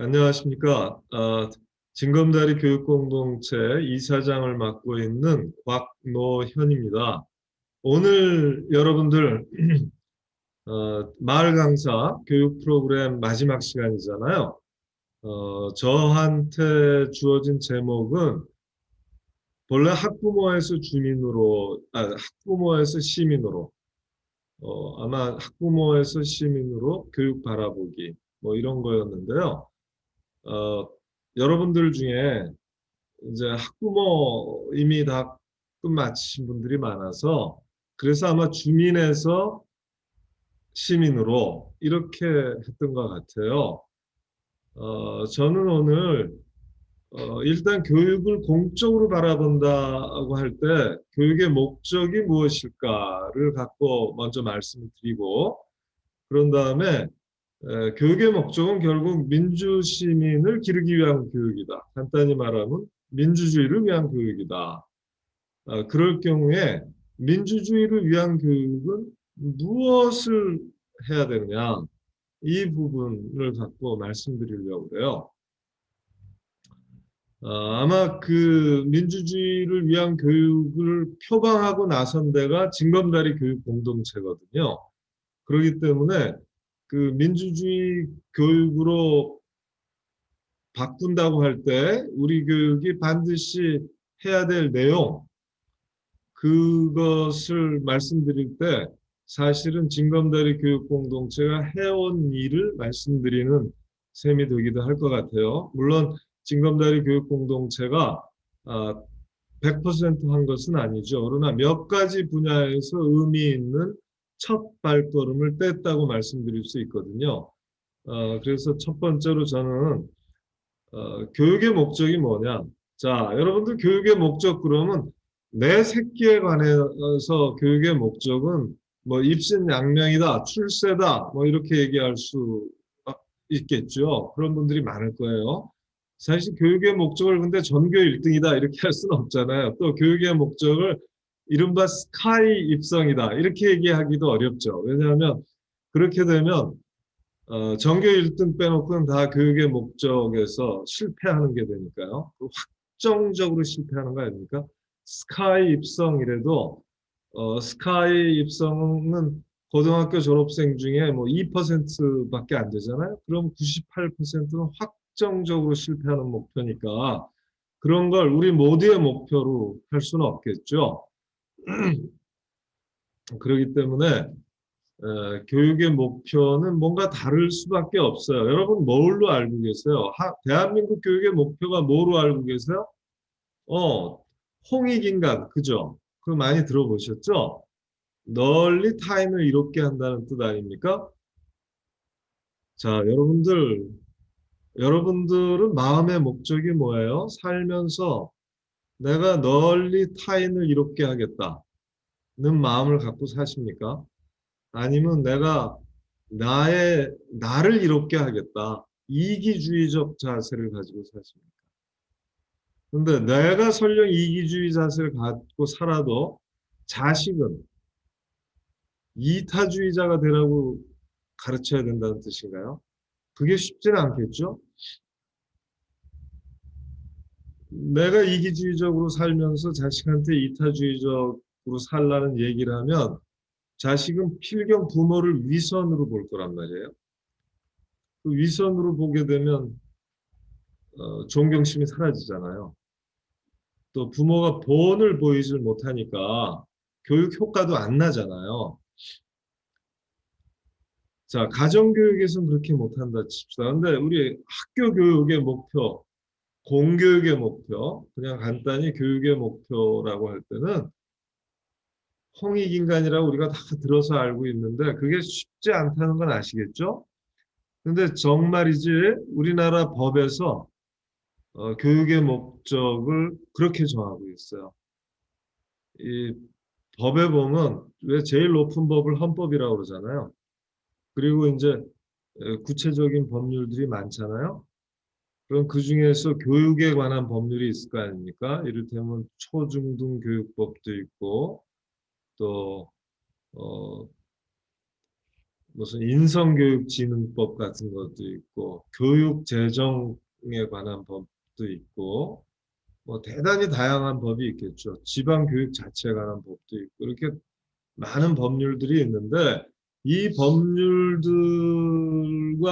안녕하십니까. 징검다리 교육공동체 이사장을 맡고 있는 곽노현입니다. 오늘 여러분들 마을 강사 교육 프로그램 마지막 시간이잖아요. 저한테 주어진 제목은 본래 학부모에서 주민으로, 학부모에서 시민으로, 아마 학부모에서 시민으로 교육 바라보기, 뭐 이런 거였는데요. 어, 여러분들 중에 이제 학부모 이미 다 끝마치신 분들이 많아서 그래서 아마 주민에서 시민으로 이렇게 했던 것 같아요. 저는 오늘 일단 교육을 공적으로 바라본다고 할 때 교육의 목적이 무엇일까를 갖고 먼저 말씀을 드리고 그런 다음에 교육의 목적은 결국 민주시민을 기르기 위한 교육이다. 간단히 말하면 민주주의를 위한 교육이다. 그럴 경우에 민주주의를 위한 교육은 무엇을 해야 되느냐? 이 부분을 갖고 말씀드리려고 그래요. 아마 그 민주주의를 위한 교육을 표방하고 나선 데가 징검다리 교육 공동체거든요. 그렇기 때문에 그 민주주의 교육으로 바꾼다고 할 때 우리 교육이 반드시 해야 될 내용, 그것을 말씀드릴 때 사실은 징검다리 교육공동체가 해온 일을 말씀드리는 셈이 되기도 할 것 같아요. 물론 징검다리 교육공동체가 100%한 것은 아니죠. 그러나 몇 가지 분야에서 의미 있는 첫 발걸음을 뗐다고 말씀드릴 수 있거든요. 그래서 첫 번째로 저는 교육의 목적이 뭐냐? 자, 여러분들 교육의 목적 그러면 내 새끼에 관해서 교육의 목적은 뭐 입신양명이다, 출세다, 뭐 이렇게 얘기할 수 있겠죠. 그런 분들이 많을 거예요. 사실 교육의 목적을 근데 전교 1등이다 이렇게 할 수는 없잖아요. 또 교육의 목적을 이른바 스카이 입성이다 이렇게 얘기하기도 어렵죠. 왜냐하면 그렇게 되면 전교 1등 빼놓고는 다 교육의 목적에서 실패하는 게 되니까요. 확정적으로 실패하는 거 아닙니까? 스카이 입성이라도 스카이 입성은 고등학교 졸업생 중에 뭐 2%밖에 안 되잖아요. 그럼 98%는 확정적으로 실패하는 목표니까 그런 걸 우리 모두의 목표로 할 수는 없겠죠. 그렇기 때문에 교육의 목표는 뭔가 다를 수밖에 없어요. 여러분 뭘로 알고 계세요? 대한민국 교육의 목표가 뭐로 알고 계세요? 어, 홍익인간, 그죠? 그거 많이 들어보셨죠? 널리 타인을 이롭게 한다는 뜻 아닙니까? 자, 여러분들은 마음의 목적이 뭐예요? 살면서 내가 널리 타인을 이롭게 하겠다는 마음을 갖고 사십니까? 아니면 내가 나를 이롭게 하겠다. 이기주의적 자세를 가지고 사십니까? 근데 내가 설령 이기주의 자세를 갖고 살아도 자식은 이타주의자가 되라고 가르쳐야 된다는 뜻인가요? 그게 쉽지는 않겠죠? 내가 이기주의적으로 살면서 자식한테 이타주의적으로 살라는 얘기를 하면 자식은 필경 부모를 위선으로 볼 거란 말이에요. 그 위선으로 보게 되면 존경심이 사라지잖아요. 또 부모가 본을 보이질 못하니까 교육 효과도 안 나잖아요. 자, 가정교육에서는 그렇게 못한다 칩시다. 근데 우리 학교 교육의 목표, 공교육의 목표, 그냥 간단히 교육의 목표라고 할 때는 홍익인간이라고 우리가 다 들어서 알고 있는데 그게 쉽지 않다는 건 아시겠죠? 근데 정말이지 우리나라 법에서 교육의 목적을 그렇게 정하고 있어요. 이 법에 보면 왜 제일 높은 법을 헌법이라고 그러잖아요. 그리고 이제 구체적인 법률들이 많잖아요. 그럼 그 중에서 교육에 관한 법률이 있을 거 아닙니까? 이를테면 초중등 교육법도 있고 또 어, 무슨 인성교육진흥법 같은 것도 있고 교육재정에 관한 법도 있고 뭐 대단히 다양한 법이 있겠죠. 지방교육 자체에 관한 법도 있고 이렇게 많은 법률들이 있는데 이 법률들과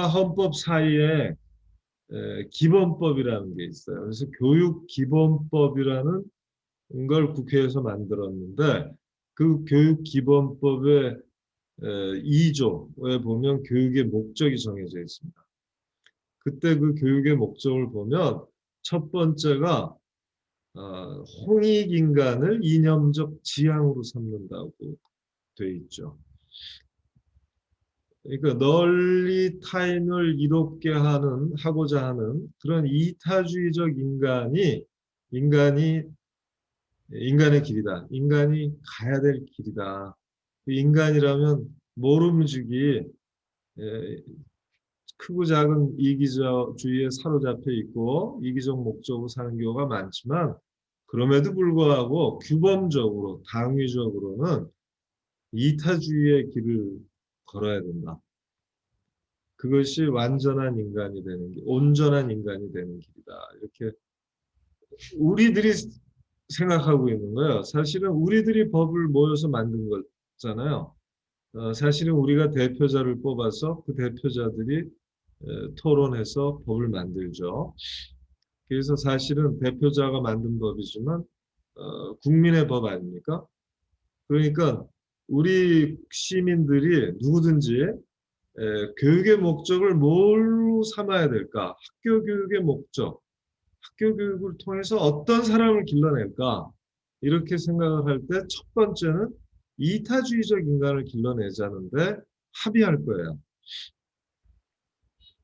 헌법 사이에 기본법이라는 게 있어요. 그래서 교육기본법이라는 걸 국회에서 만들었는데 그 교육기본법의 2조에 보면 교육의 목적이 정해져 있습니다. 그때 그 교육의 목적을 보면 첫 번째가 홍익인간을 이념적 지향으로 삼는다고 돼 있죠. 그러니까 널리 타인을 이롭게 하고자 하는 그런 이타주의적 인간이 인간의 길이다. 인간이 가야 될 길이다. 그 인간이라면 모름지기 크고 작은 이기주의에 사로잡혀 있고 이기적 목적으로 사는 경우가 많지만 그럼에도 불구하고 규범적으로 당위적으로는 이타주의의 길을 걸어야 된다. 그것이 완전한 인간이 되는 길, 온전한 인간이 되는 길이다. 이렇게 우리들이 생각하고 있는 거예요. 사실은 우리들이 법을 모여서 만든 거잖아요. 사실은 우리가 대표자를 뽑아서 그 대표자들이 토론해서 법을 만들죠. 그래서 사실은 대표자가 만든 법이지만 국민의 법 아닙니까? 그러니까 우리 시민들이 누구든지 교육의 목적을 뭘로 삼아야 될까? 학교 교육의 목적, 학교 교육을 통해서 어떤 사람을 길러낼까? 이렇게 생각을 할 때 첫 번째는 이타주의적 인간을 길러내자는데 합의할 거예요.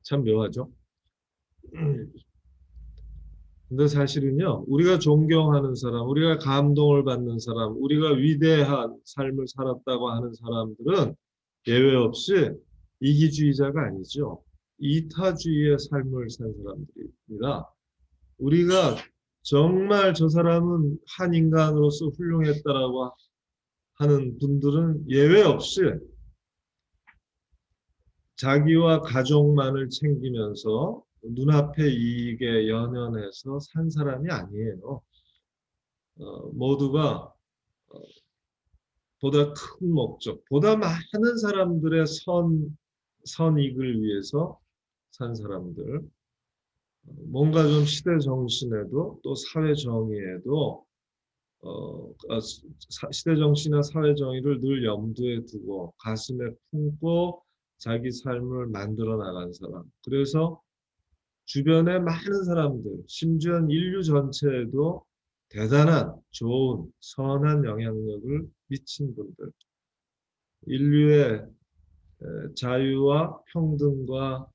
참 묘하죠? 근데 사실은요, 우리가 존경하는 사람, 우리가 감동을 받는 사람, 우리가 위대한 삶을 살았다고 하는 사람들은 예외 없이 이기주의자가 아니죠. 이타주의의 삶을 산 사람들입니다. 우리가 정말 저 사람은 한 인간으로서 훌륭했다라고 하는 분들은 예외 없이 자기와 가족만을 챙기면서 눈앞의 이익에 연연해서 산 사람이 아니에요. 모두가 보다 큰 목적, 보다 많은 사람들의 선익을 위해서 산 사람들, 뭔가 좀 시대 정신에도 또 사회 정의에도 시대 정신이나 사회 정의를 늘 염두에 두고 가슴에 품고 자기 삶을 만들어 나간 사람. 그래서 주변의 많은 사람들, 심지어 인류 전체에도 대단한 좋은 선한 영향력을 미친 분들. 인류의 자유와 평등과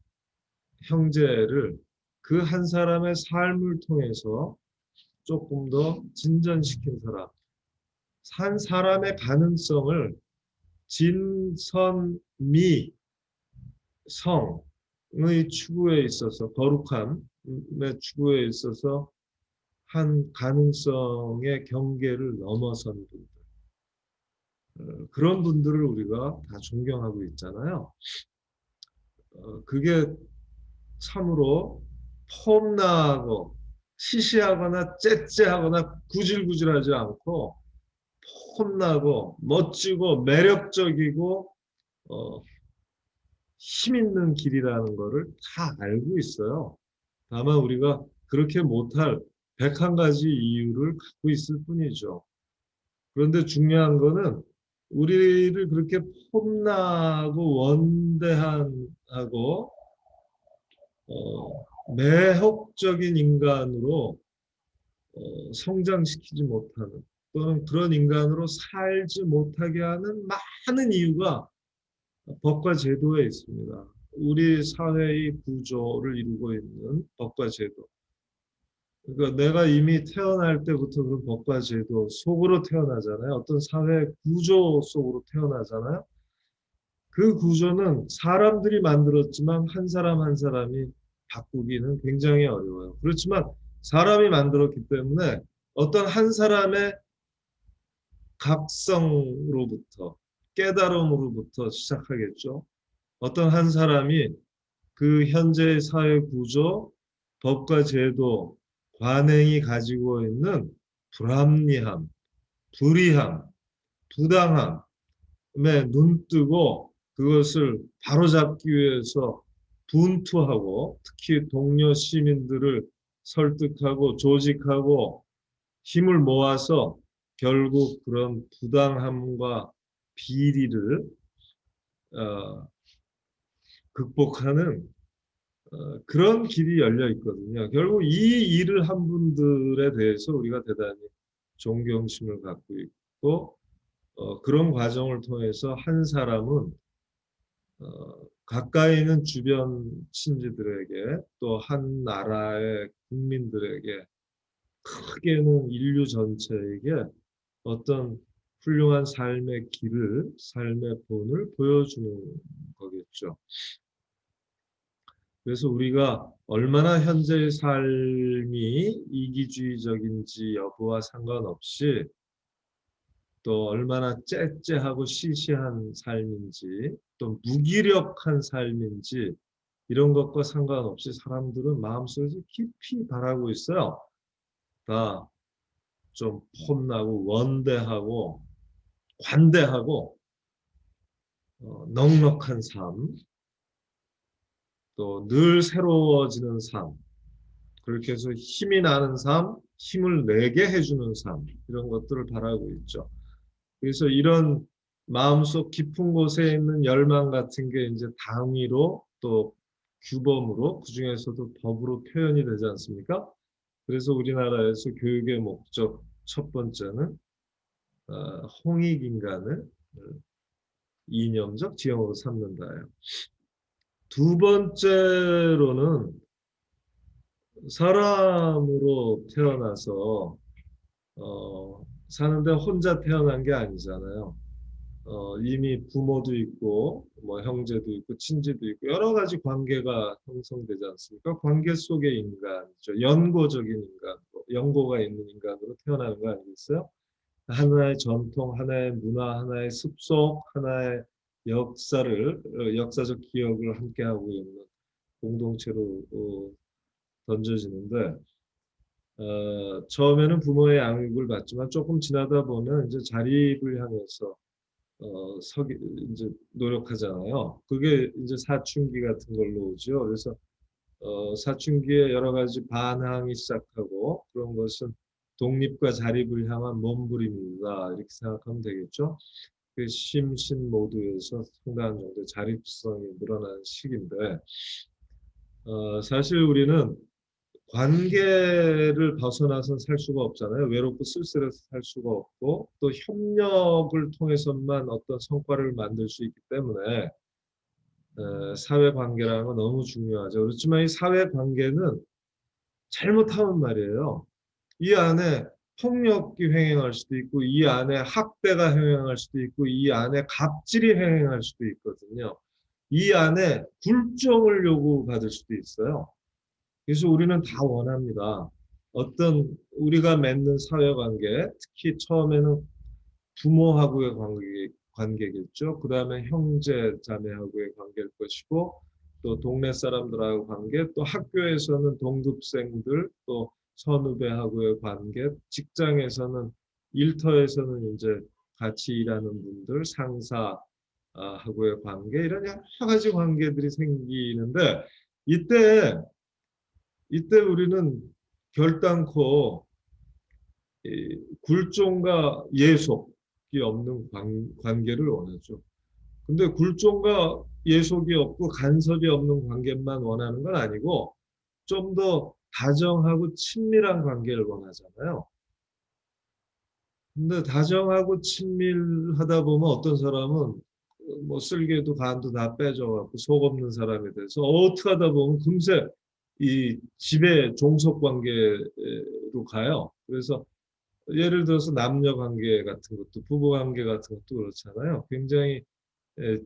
형제를 그 한 사람의 삶을 통해서 조금 더 진전시킨 사람. 한 사람의 가능성을 진선미 성의 추구에 있어서 거룩함의 추구에 있어서 한 가능성의 경계를 넘어선 분들. 그런 분들을 우리가 다 존경하고 있잖아요. 그게 참으로 폼나고 시시하거나 째째하거나 구질구질하지 않고 폼나고 멋지고 매력적이고 힘 있는 길이라는 거를 다 알고 있어요. 다만 우리가 그렇게 못할 101가지 이유를 갖고 있을 뿐이죠. 그런데 중요한 거는 우리를 그렇게 폼나고 원대하고 매혹적인 인간으로 성장시키지 못하는 또는 그런 인간으로 살지 못하게 하는 많은 이유가 법과 제도에 있습니다. 우리 사회의 구조를 이루고 있는 법과 제도. 그러니까 내가 이미 태어날 때부터 그런 법과 제도 속으로 태어나잖아요. 어떤 사회 구조 속으로 태어나잖아요. 그 구조는 사람들이 만들었지만 한 사람 한 사람이 바꾸기는 굉장히 어려워요. 그렇지만 사람이 만들었기 때문에 어떤 한 사람의 각성으로부터 깨달음으로부터 시작하겠죠. 어떤 한 사람이 그 현재의 사회 구조, 법과 제도, 관행이 가지고 있는 불합리함, 불이함, 부당함에 눈 뜨고 그것을 바로잡기 위해서 분투하고 특히 동료 시민들을 설득하고 조직하고 힘을 모아서 결국 그런 부당함과 비리를 어, 극복하는 그런 길이 열려 있거든요. 결국 이 일을 한 분들에 대해서 우리가 대단히 존경심을 갖고 있고 그런 과정을 통해서 한 사람은 가까이 있는 주변 친지들에게 또 한 나라의 국민들에게 크게는 인류 전체에게 어떤 훌륭한 삶의 길을, 삶의 본을 보여주는 거겠죠. 그래서 우리가 얼마나 현재의 삶이 이기주의적인지 여부와 상관없이 또 얼마나 째째하고 시시한 삶인지 또 무기력한 삶인지 이런 것과 상관없이 사람들은 마음속에서 깊이 바라고 있어요. 다 좀 폼나고 원대하고 관대하고 넉넉한 삶, 또 늘 새로워지는 삶, 그렇게 해서 힘이 나는 삶, 힘을 내게 해주는 삶, 이런 것들을 바라고 있죠. 그래서 이런 마음속 깊은 곳에 있는 열망 같은 게 이제 당위로 또 규범으로 그중에서도 법으로 표현이 되지 않습니까? 그래서 우리나라에서 교육의 목적 첫 번째는 홍익인간을 이념적 지형으로 삼는다예요. 두 번째로는 사람으로 태어나서 사는데 혼자 태어난 게 아니잖아요. 이미 부모도 있고 뭐 형제도 있고 친지도 있고 여러 가지 관계가 형성되지 않습니까? 관계 속의 인간이죠. 연고적인 인간, 연고가 있는 인간으로 태어나는 거 아니겠어요? 하나의 전통, 하나의 문화, 하나의 습속, 하나의 역사적 기억을 함께하고 있는 공동체로 던져지는데 처음에는 부모의 양육을 받지만 조금 지나다 보면 이제 자립을 향해서 이제 노력하잖아요. 그게 이제 사춘기 같은 걸로 오죠. 그래서 사춘기에 여러 가지 반항이 시작하고 그런 것은 독립과 자립을 향한 몸부림이다 이렇게 생각하면 되겠죠. 그 심신 모두에서 상당한 정도 자립성이 늘어나는 시기인데 사실 우리는 관계를 벗어나서 살 수가 없잖아요. 외롭고 쓸쓸해서 살 수가 없고 또 협력을 통해서만 어떤 성과를 만들 수 있기 때문에 사회관계라는 건 너무 중요하죠. 그렇지만 이 사회관계는 잘못하면 말이에요. 이 안에 폭력이 횡행할 수도 있고 이 안에 학대가 횡행할 수도 있고 이 안에 갑질이 횡행할 수도 있거든요. 이 안에 굴종을 요구받을 수도 있어요. 그래서 우리는 다 원합니다. 어떤 우리가 맺는 사회관계, 특히 처음에는 부모하고의 관계겠죠. 그 다음에 형제, 자매하고의 관계일 것이고, 또 동네 사람들하고 관계, 또 학교에서는 동급생들, 또 선후배하고의 관계, 직장에서는 일터에서는 이제 같이 일하는 분들, 상사하고의 관계, 이런 여러 가지 관계들이 생기는데, 이때 우리는 결단코 굴종과 예속이 없는 관계를 원하죠. 근데 굴종과 예속이 없고 간섭이 없는 관계만 원하는 건 아니고 좀 더 다정하고 친밀한 관계를 원하잖아요. 근데 다정하고 친밀하다 보면 어떤 사람은 뭐 쓸개도 간도 다 빼줘갖고 속 없는 사람이 돼서 어떻게 하다 보면 금세 이 집의 종속 관계로 가요. 그래서 예를 들어서 남녀 관계 같은 것도 부부 관계 같은 것도 그렇잖아요. 굉장히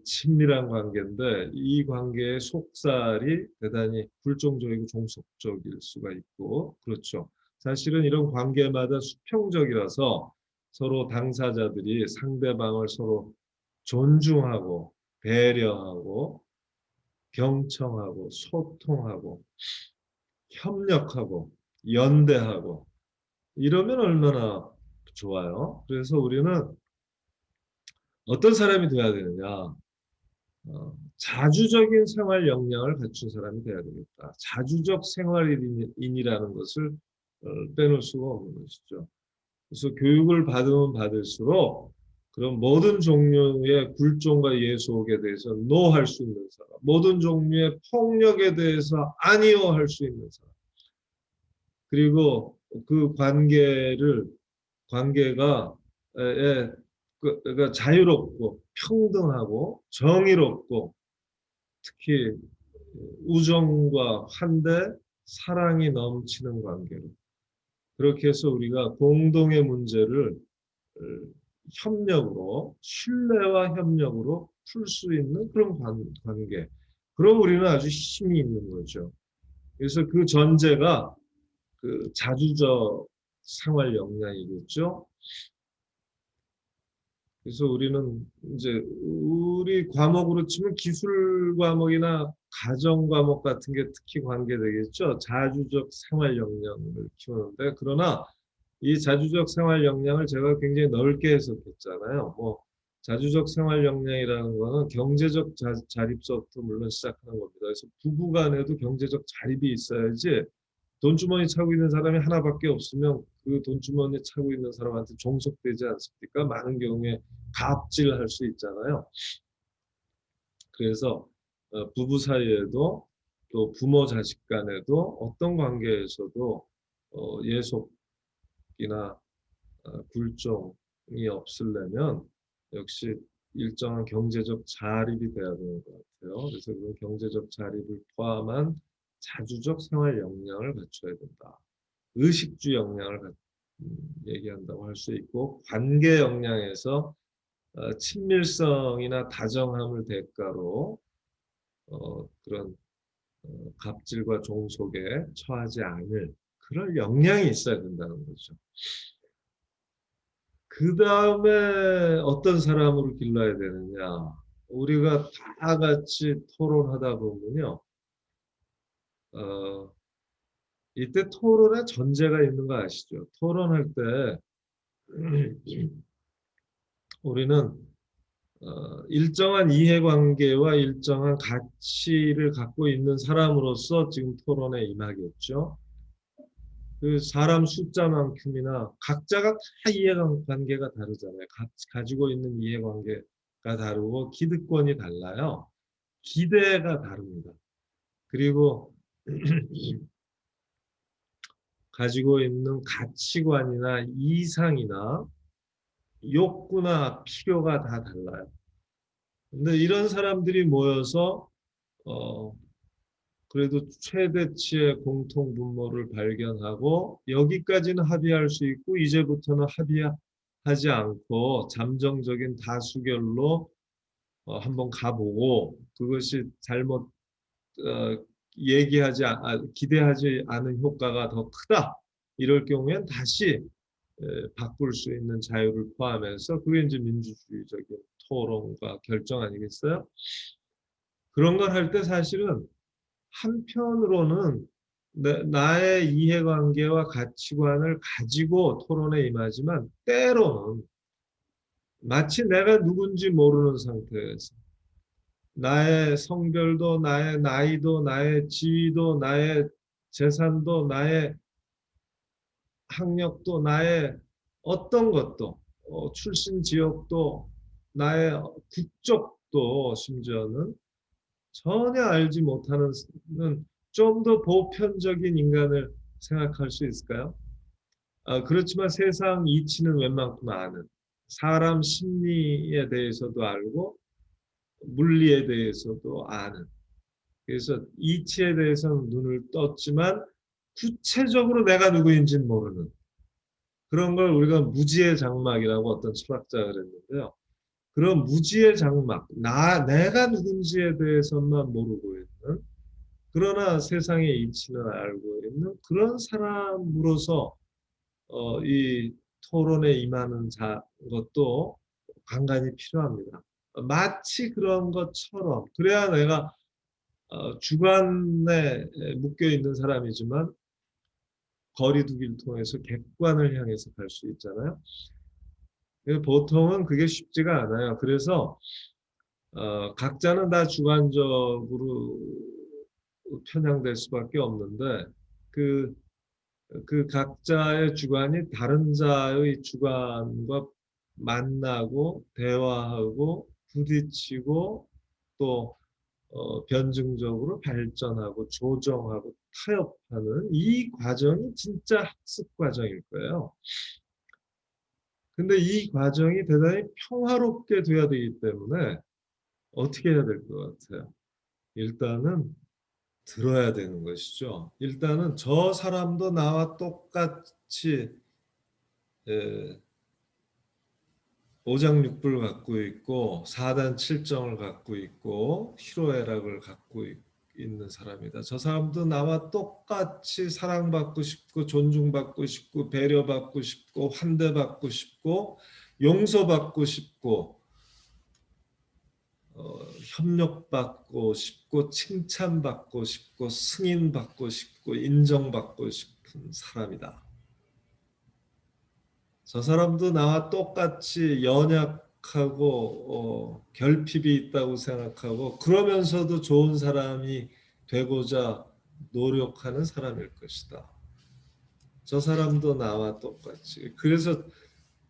친밀한 관계인데 이 관계의 속살이 대단히 불종적이고 종속적일 수가 있고 그렇죠. 사실은 이런 관계마다 수평적이라서 서로 당사자들이 상대방을 서로 존중하고 배려하고 경청하고 소통하고 협력하고 연대하고 이러면 얼마나 좋아요. 그래서 우리는 어떤 사람이 돼야 되느냐? 자주적인 생활 역량을 갖춘 사람이 돼야 되겠다. 자주적 생활인이라는 것을 빼놓을 수가 없는 것이죠. 그래서 교육을 받으면 받을수록 그런 모든 종류의 굴종과 예속에 대해서 노 할 수 있는 사람, 모든 종류의 폭력에 대해서 아니요 할 수 있는 사람, 그리고 그 관계가 그러니까 자유롭고 평등하고 정의롭고 특히 우정과 환대, 사랑이 넘치는 관계로 그렇게 해서 우리가 공동의 문제를 협력으로 신뢰와 협력으로 풀 수 있는 그런 관계. 그럼 우리는 아주 힘이 있는 거죠. 그래서 그 전제가 그 자주적 생활 역량이겠죠. 그래서 우리는 이제 우리 과목으로 치면 기술 과목이나 가정 과목 같은 게 특히 관계되겠죠. 자주적 생활 역량을 키우는데 그러나 이 자주적 생활 역량을 제가 굉장히 넓게 해석했잖아요. 뭐 자주적 생활 역량이라는 거는 경제적 자립서부터 물론 시작하는 겁니다. 그래서 부부 간에도 경제적 자립이 있어야지 돈주머니 차고 있는 사람이 하나밖에 없으면 그 돈주머니 차고 있는 사람한테 종속되지 않습니까? 많은 경우에 갑질할 수 있잖아요. 그래서 부부 사이에도 또 부모 자식 간에도 어떤 관계에서도 예속이나 굴종이 없으려면 역시 일정한 경제적 자립이 돼야 되는 것 같아요. 그래서 그런 경제적 자립을 포함한 자주적 생활 역량을 갖춰야 된다. 의식주 역량을 얘기한다고 할 수 있고 관계 역량에서 친밀성이나 다정함을 대가로 그런 갑질과 종속에 처하지 않을 그런 역량이 있어야 된다는 거죠. 그 다음에 어떤 사람으로 길러야 되느냐. 우리가 다 같이 토론하다 보면요. 어, 이때 토론에 전제가 있는 거 아시죠? 토론할 때 우리는 일정한 이해관계와 일정한 가치를 갖고 있는 사람으로서 지금 토론에 임하겠죠. 그 사람 숫자만큼이나 각자가 다 이해관계가 다르잖아요. 가지고 있는 이해관계가 다르고 기득권이 달라요. 기대가 다릅니다. 그리고 가지고 있는 가치관이나 이상이나 욕구나 필요가 다 달라요. 근데 이런 사람들이 모여서 어, 그래도 최대치의 공통 분모를 발견하고 여기까지는 합의할 수 있고 이제부터는 합의하지 않고 잠정적인 다수결로 한번 가보고 그것이 잘못 기대하지 않은 효과가 더 크다. 이럴 경우엔 다시 바꿀 수 있는 자유를 포함해서 그게 이제 민주주의적인 토론과 결정 아니겠어요? 그런 걸 할 때 사실은 한편으로는 나의 이해관계와 가치관을 가지고 토론에 임하지만 때로는 마치 내가 누군지 모르는 상태에서 나의 성별도 나의 나이도 나의 지위도 나의 재산도 나의 학력도 나의 어떤 것도 출신 지역도 나의 국적도 심지어는 전혀 알지 못하는 좀 더 보편적인 인간을 생각할 수 있을까요? 그렇지만 세상 이치는 웬만큼 아는 사람 심리에 대해서도 알고 물리에 대해서도 아는 그래서 이치에 대해서는 눈을 떴지만 구체적으로 내가 누구인지는 모르는 그런 걸 우리가 무지의 장막이라고 어떤 철학자가 그랬는데요. 그런 무지의 장막, 내가 누군지에 대해서만 모르고 있는 그러나 세상의 이치는 알고 있는 그런 사람으로서 이 토론에 임하는 것도 간간히 필요합니다. 마치 그런 것처럼 그래야 내가 주관에 묶여 있는 사람이지만 거리두기를 통해서 객관을 향해서 갈 수 있잖아요. 보통은 그게 쉽지가 않아요. 그래서 각자는 다 주관적으로 편향될 수밖에 없는데 그, 그 각자의 주관이 다른 자의 주관과 만나고 대화하고 부딪히고 또 변증적으로 발전하고 조정하고 타협하는 이 과정이 진짜 학습 과정일 거예요. 근데 이 과정이 대단히 평화롭게 돼야 되기 때문에 어떻게 해야 될 것 같아요? 일단은 들어야 되는 것이죠. 일단은 저 사람도 나와 똑같이 에, 오장육부를 갖고 있고 사단 칠정을 갖고 있고 희로애락을 갖고 있는 사람이다. 저 사람도 나와 똑같이 사랑받고 싶고 존중받고 싶고 배려받고 싶고 환대받고 싶고 용서받고 싶고 협력받고 싶고 칭찬받고 싶고 승인받고 싶고 인정받고 싶은 사람이다. 저 사람도 나와 똑같이 연약하고 결핍이 있다고 생각하고 그러면서도 좋은 사람이 되고자 노력하는 사람일 것이다. 저 사람도 나와 똑같이. 그래서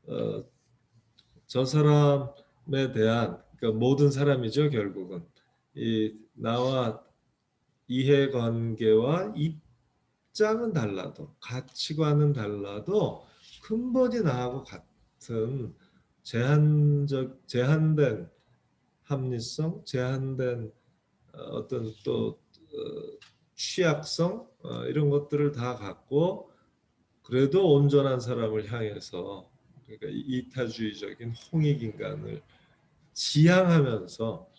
어, 저 사람에 대한 그러니까 모든 사람이죠 결국은 이 나와 이해관계와 입장은 달라도 가치관은 달라도 근본이 나하고 같은 제한된 합리성, 제한된 어떤 또 취약성 이런 것들을 다 갖고 그래도 온전한 사람을 향해서 그러니까 이타주의적인 홍익인간을 지향하면서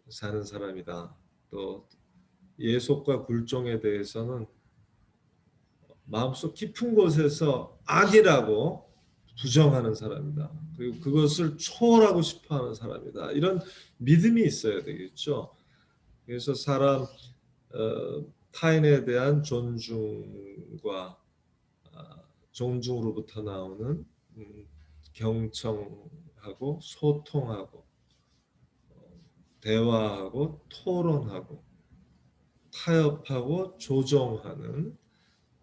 사는 사람이다. 또 예속과 굴종에 대해서는 마음속 깊은 곳에서 아니라고 부정하는 사람이다. 그리고 그것을 초월하고 싶어하는 사람이다. 이런 믿음이 있어야 되겠죠. 그래서 타인에 대한 존중과 존중으로부터 나오는 경청하고 소통하고 대화하고 토론하고 타협하고 조정하는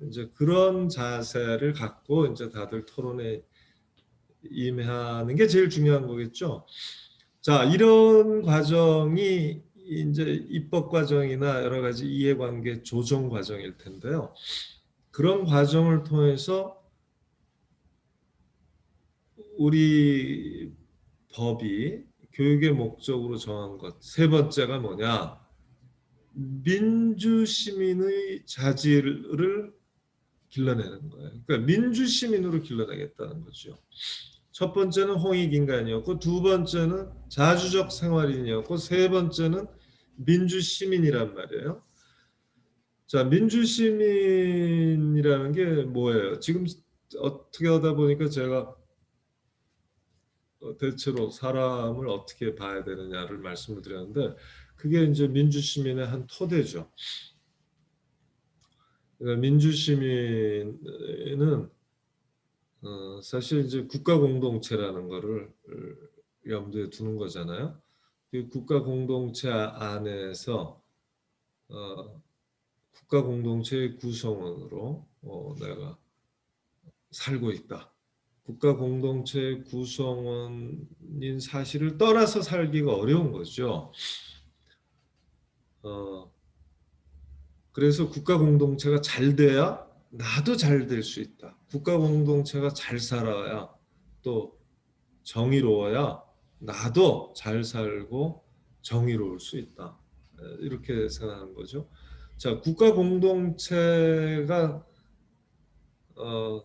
이제 그런 자세를 갖고 이제 다들 토론에 임하는 게 제일 중요한 거겠죠. 자, 이런 과정이 이제 입법 과정이나 여러 가지 이해관계 조정 과정일 텐데요. 그런 과정을 통해서 우리 법이 교육의 목적으로 정한 것 세 번째가 뭐냐? 민주 시민의 자질을 길러내는 거예요. 그러니까 민주 시민으로 길러내겠다는 거죠. 첫 번째는 홍익인간이었고 두 번째는 자주적 생활인이었고 세 번째는 민주시민이란 말이에요. 자, 민주시민이라는 게 뭐예요? 지금 어떻게 하다 보니까 제가 대체로 사람을 어떻게 봐야 되느냐를 말씀을 드렸는데 그게 이제 민주시민의 한 토대죠. 그러니까 민주시민은 사실 이제 국가 공동체라는 거를 염두에 두는 거잖아요. 그 국가 공동체 안에서 국가 공동체의 구성원으로 내가 살고 있다. 국가 공동체의 구성원인 사실을 떠나서 살기가 어려운 거죠. 어, 그래서 국가 공동체가 잘 돼야 나도 잘 될 수 있다. 국가 공동체가 잘 살아야 또 정의로워야 나도 잘 살고 정의로울 수 있다. 이렇게 생각하는 거죠. 자, 국가 공동체가 어,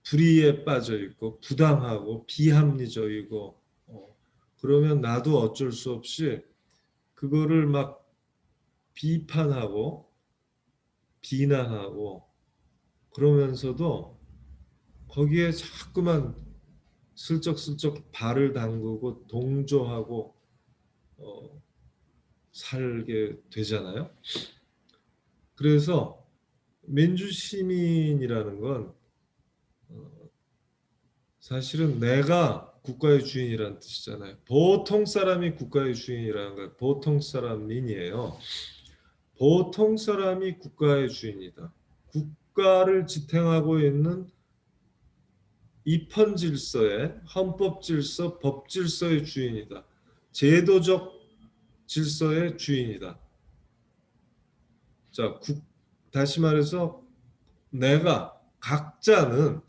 불의에 빠져 있고 부당하고 비합리적이고 그러면 나도 어쩔 수 없이 그거를 막 비판하고 비난하고 그러면서도 거기에 자꾸만 슬쩍슬쩍 발을 담그고 동조하고 어, 살게 되잖아요. 그래서 민주시민이라는 건 사실은 내가 국가의 주인이라는 뜻이잖아요. 보통 사람이 국가의 주인이라는 거예요. 보통 사람민이에요. 보통 사람이 국가의 주인이다. 국가를 지탱하고 있는 입헌 질서의 헌법 질서, 법 질서의 주인이다. 제도적 질서의 주인이다. 자, 다시 말해서 내가 각자는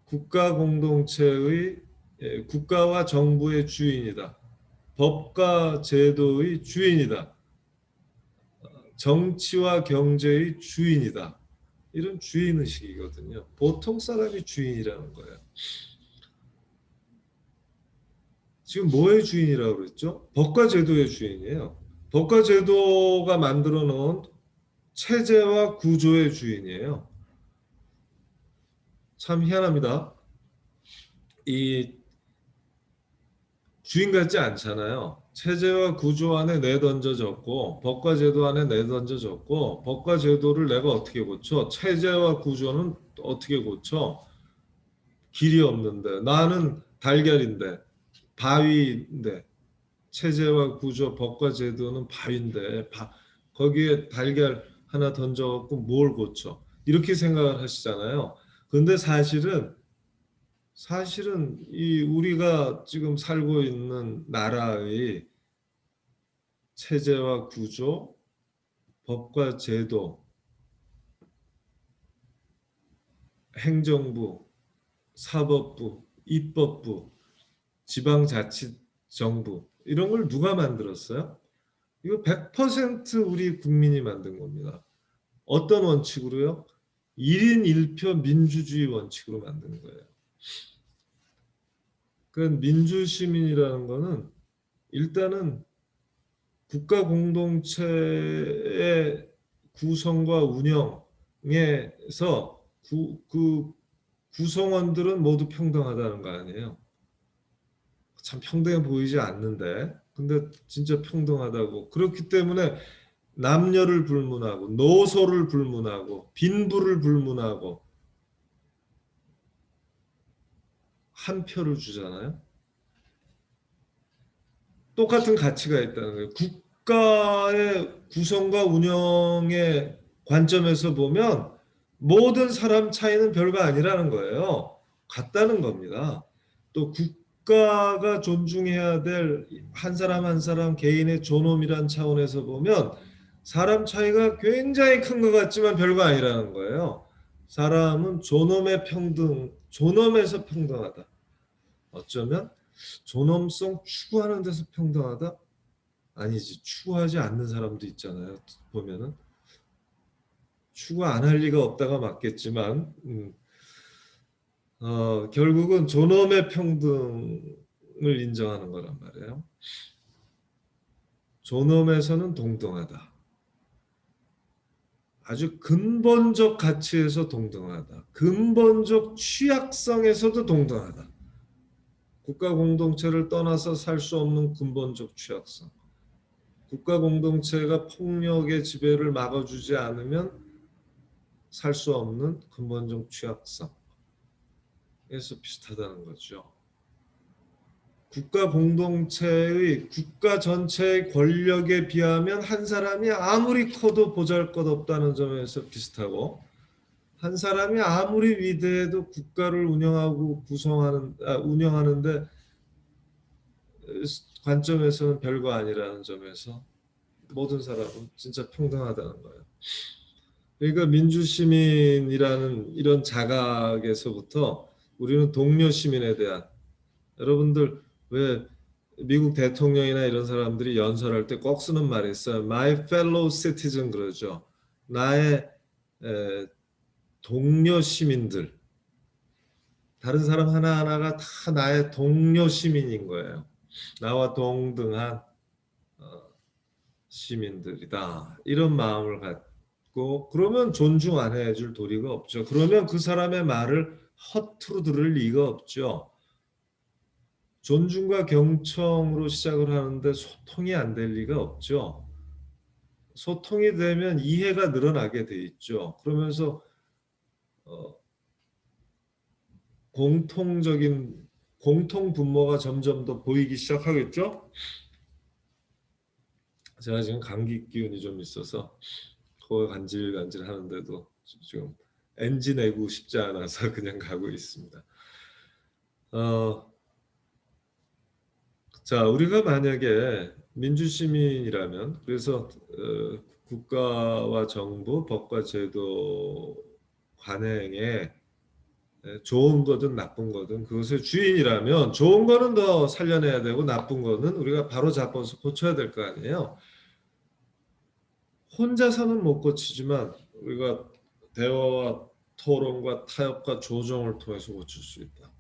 국가 공동체의 국가와 정부의 주인이다. 법과 제도의 주인이다. 정치와 경제의 주인이다. 이런 주인의식이거든요. 보통 사람이 주인이라는 거예요. 지금 뭐의 주인이라고 그랬죠? 법과 제도의 주인이에요. 법과 제도가 만들어 놓은 체제와 구조의 주인이에요. 참 희한합니다. 이 주인 같지 않잖아요. 체제와 구조 안에 내던져졌고 법과 제도 안에 내던져졌고 법과 제도를 내가 어떻게 고쳐? 체제와 구조는 어떻게 고쳐? 길이 없는데 나는 달걀인데 바위인데 체제와 구조 법과 제도는 바위인데 거기에 달걀 하나 던져갖고 뭘 고쳐? 이렇게 생각을 하시잖아요. 근데 사실은 이 우리가 지금 살고 있는 나라의 체제와 구조, 법과 제도, 행정부, 사법부, 입법부, 지방자치정부 이런 걸 누가 만들었어요? 이거 100% 우리 국민이 만든 겁니다. 어떤 원칙으로요? 1인 1표 민주주의 원칙으로 만든 거예요. 그 민주시민이라는 거는 일단은 국가 공동체의 구성과 운영에서 그 구성원들은 모두 평등하다는 거 아니에요. 참 평등해 보이지 않는데 근데 진짜 평등하다고. 그렇기 때문에 남녀를 불문하고 노소를 불문하고 빈부를 불문하고 한 표를 주잖아요. 똑같은 가치가 있다는 거예요. 국가의 구성과 운영의 관점에서 보면 모든 사람 차이는 별거 아니라는 거예요. 같다는 겁니다. 또 국가가 존중해야 될 한 사람 한 사람 개인의 존엄이란 차원에서 보면 사람 차이가 굉장히 큰 것 같지만 별거 아니라는 거예요. 사람은 존엄의 평등, 존엄에서 평등하다. 어쩌면 존엄성 추구하는 데서 평등하다? 아니지. 추구하지 않는 사람도 있잖아요. 보면은 추구 안 할 리가 없다가 맞겠지만 결국은 존엄의 평등을 인정하는 거란 말이에요. 존엄에서는 동등하다. 아주 근본적 가치에서 동등하다. 근본적 취약성에서도 동등하다. 국가 공동체를 떠나서 살 수 없는 근본적 취약성. 국가 공동체가 폭력의 지배를 막아주지 않으면 살 수 없는 근본적 취약성에서 비슷하다는 거죠. 국가 공동체의 국가 전체의 권력에 비하면 한 사람이 아무리 커도 보잘것없다는 점에서 비슷하고 한 사람이 아무리 위대해도 국가를 운영하는데 관점에서는 별거 아니라는 점에서 모든 사람은 진짜 평등하다는 거예요. 그러니까 민주시민이라는 이런 자각에서부터 우리는 동료 시민에 대한 여러분들 왜 미국 대통령이나 이런 사람들이 연설할 때 꼭 쓰는 말이 있어요. My fellow citizen 그러죠. 나의 동료 시민들. 다른 사람 하나하나가 다 나의 동료 시민인 거예요. 나와 동등한 시민들이다. 이런 마음을 갖고 그러면 존중 안 해줄 도리가 없죠. 그러면 그 사람의 말을 허투루 들을 리가 없죠. 존중과 경청으로 시작을 하는데 소통이 안 될 리가 없죠. 소통이 되면 이해가 늘어나게 돼 있죠. 그러면서 어, 공통적인 공통 분모가 점점 더 보이기 시작하겠죠. 제가 지금 감기 기운이 좀 있어서 코가 간질간질 하는데도 지금 엔진 내고 싶지 않아서 그냥 가고 있습니다. 어, 자, 우리가 만약에 민주시민이라면 그래서 국가와 정부, 법과 제도 관행에 좋은 거든 나쁜 거든 그것의 주인이라면 좋은 거는 더 살려내야 되고 나쁜 거는 우리가 바로 잡아서 고쳐야 될 거 아니에요. 혼자서는 못 고치지만 우리가 대화와 토론과 타협과 조정을 통해서 고칠 수 있다.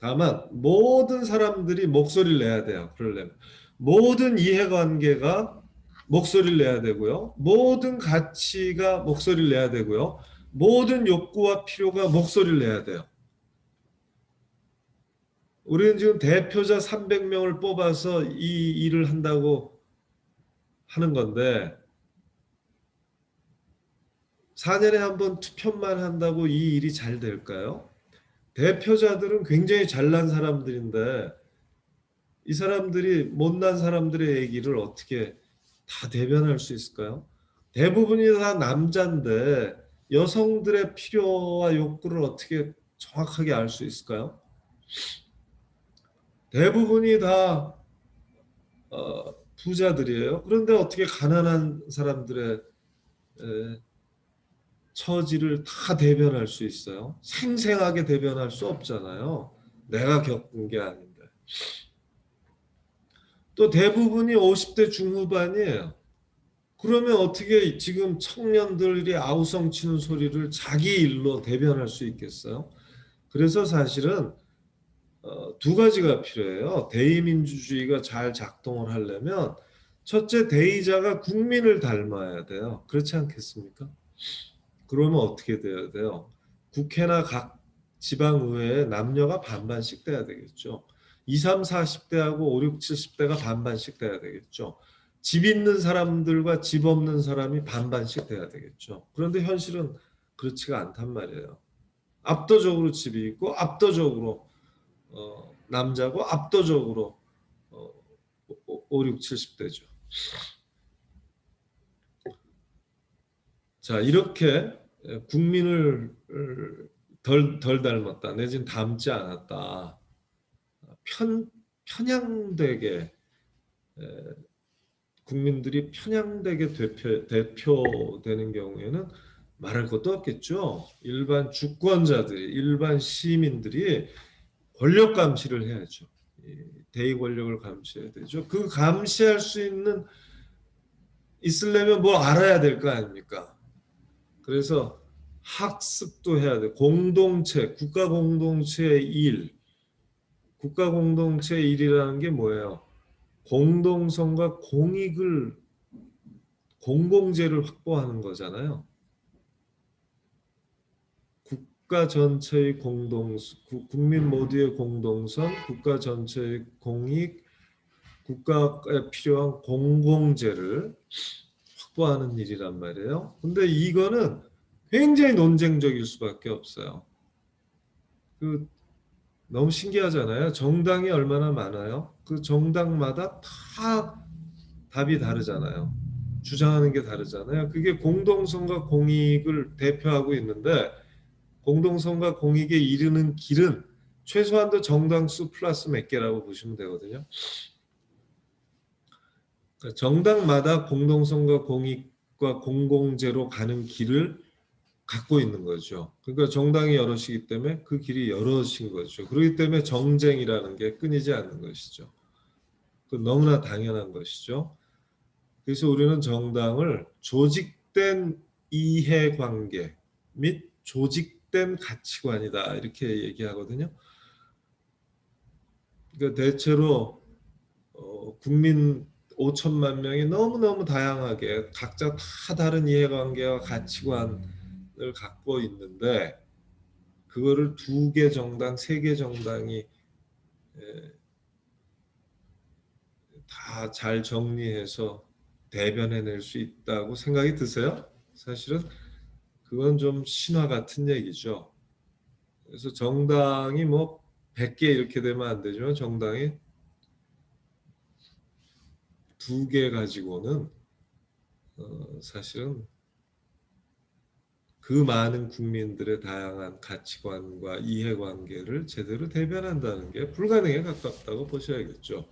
다만 모든 사람들이 목소리를 내야 돼요. 그러려면 모든 이해관계가 목소리를 내야 되고요. 모든 가치가 목소리를 내야 되고요. 모든 욕구와 필요가 목소리를 내야 돼요. 우리는 지금 대표자 300명을 뽑아서 이 일을 한다고 하는 건데 4년에 한 번 투표만 한다고 이 일이 잘 될까요? 대표자들은 굉장히 잘난 사람들인데 이 사람들이 못난 사람들의 얘기를 어떻게 다 대변할 수 있을까요? 대부분이 다 남자인데 여성들의 필요와 욕구를 어떻게 정확하게 알 수 있을까요? 대부분이 다 부자들이에요. 그런데 어떻게 가난한 사람들의 처지를 다 대변할 수 있어요? 생생하게 대변할 수 없잖아요. 내가 겪은 게 아닌데. 또 대부분이 50대 중후반이에요. 그러면 어떻게 지금 청년들이 아우성치는 소리를 자기 일로 대변할 수 있겠어요? 그래서 사실은 두 가지가 필요해요. 대의민주주의가 잘 작동을 하려면 첫째, 대의자가 국민을 닮아야 돼요. 그렇지 않겠습니까? 그러면 어떻게 돼야 돼요? 국회나 각 지방의회에 남녀가 반반씩 돼야 되겠죠. 20, 30, 40대하고 5, 6, 70대가 반반씩 돼야 되겠죠. 집 있는 사람들과 집 없는 사람이 반반씩 돼야 되겠죠. 그런데 현실은 그렇지가 않단 말이에요. 압도적으로 집이 있고 압도적으로 남자고 압도적으로 어, 5, 6, 70대죠. 자, 이렇게 국민을 덜 닮았다, 내지는 닮지 않았다. 편향되게 국민들이 편향되게 대표되는 경우에는 말할 것도 없겠죠. 일반 주권자들이, 일반 시민들이 권력 감시를 해야죠. 대의 권력을 감시해야 되죠. 그 감시할 수 있으려면 뭘 알아야 될 거 아닙니까? 그래서 학습도 해야 돼. 공동체, 국가 공동체의 일, 국가 공동체의 일이라는 게 뭐예요? 공동성과 공익을 공공재를 확보하는 거잖아요. 국가 전체의 국민 모두의 공동성, 국가 전체의 공익, 국가에 필요한 공공재를 확보하는 일이란 말이에요. 근데 이거는 굉장히 논쟁적일 수밖에 없어요. 그 너무 신기하잖아요. 정당이 얼마나 많아요. 그 정당마다 다 답이 다르잖아요. 주장하는 게 다르잖아요. 그게 공동성과 공익을 대표하고 있는데 공동성과 공익에 이르는 길은 최소한도 정당수 플러스 몇 개라고 보시면 되거든요. 그러니까 정당마다 공동성과 공익과 공공재로 가는 길을 갖고 있는 거죠. 그러니까 정당이 여럿이기 때문에 그 길이 여럿인 거죠. 그렇기 때문에 정쟁이라는 게 끊이지 않는 것이죠. 그 너무나 당연한 것이죠. 그래서 우리는 정당을 조직된 이해관계 및 조직된 가치관이다 이렇게 얘기하거든요. 그러니까 대체로 국민 5천만 명이 너무너무 다양하게 각자 다 다른 이해관계와 가치관을 갖고 있는데 그거를 두 개 정당, 세 개 정당이 다 잘 정리해서 대변해낼 수 있다고 생각이 드세요? 사실은 그건 좀 신화 같은 얘기죠. 그래서 정당이 뭐 100개 이렇게 되면 안 되지만 정당이 2개 가지고는 사실은 그 많은 국민들의 다양한 가치관과 이해관계를 제대로 대변한다는 게 불가능에 가깝다고 보셔야겠죠.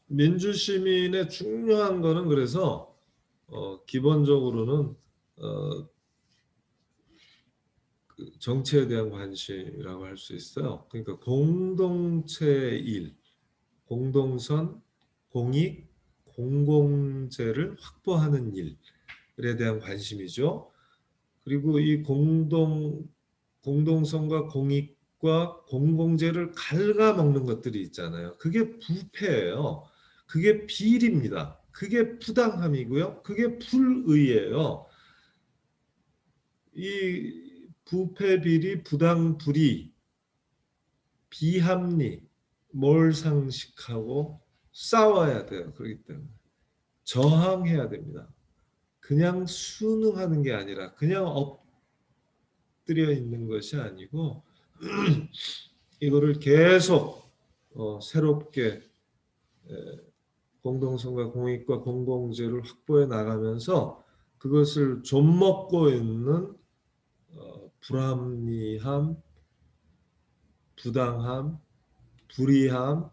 민주시민의 중요한 거는 그래서 기본적으로는 그 정치에 대한 관심이라고 할 수 있어요. 그러니까 공동체의 일, 공동선, 공익, 공공재를 확보하는 일에 대한 관심이죠. 그리고 이 공동선과 공익과 공공재를 갉아먹는 것들이 있잖아요. 그게 부패예요. 그게 비리입니다. 그게 부당함이고요. 그게 불의예요. 이 부패, 비리, 부당, 불의, 비합리, 몰상식하고 싸워야 돼요. 그렇기 때문에 저항해야 됩니다. 그냥 순응하는 게 아니라 그냥 엎드려 있는 것이 아니고 이거를 계속 새롭게 공동선과 공익과 공공재를 확보해 나가면서 그것을 좀먹고 있는 불합리함, 부당함, 불의함을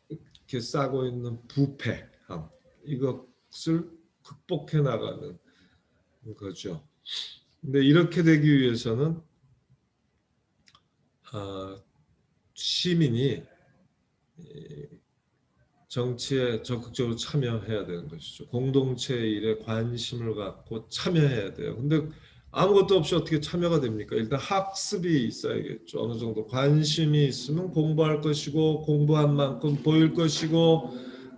이렇게 싸고 있는 부패함 이것을 극복해 나가는 거죠. 근데 이렇게 되기 위해서는 시민이 정치에 적극적으로 참여해야 되는 것이죠. 공동체 일에 관심을 갖고 참여해야 돼요. 근데 아무것도 없이 어떻게 참여가 됩니까? 일단 학습이 있어야겠죠. 어느 정도 관심이 있으면 공부할 것이고 공부한 만큼 보일 것이고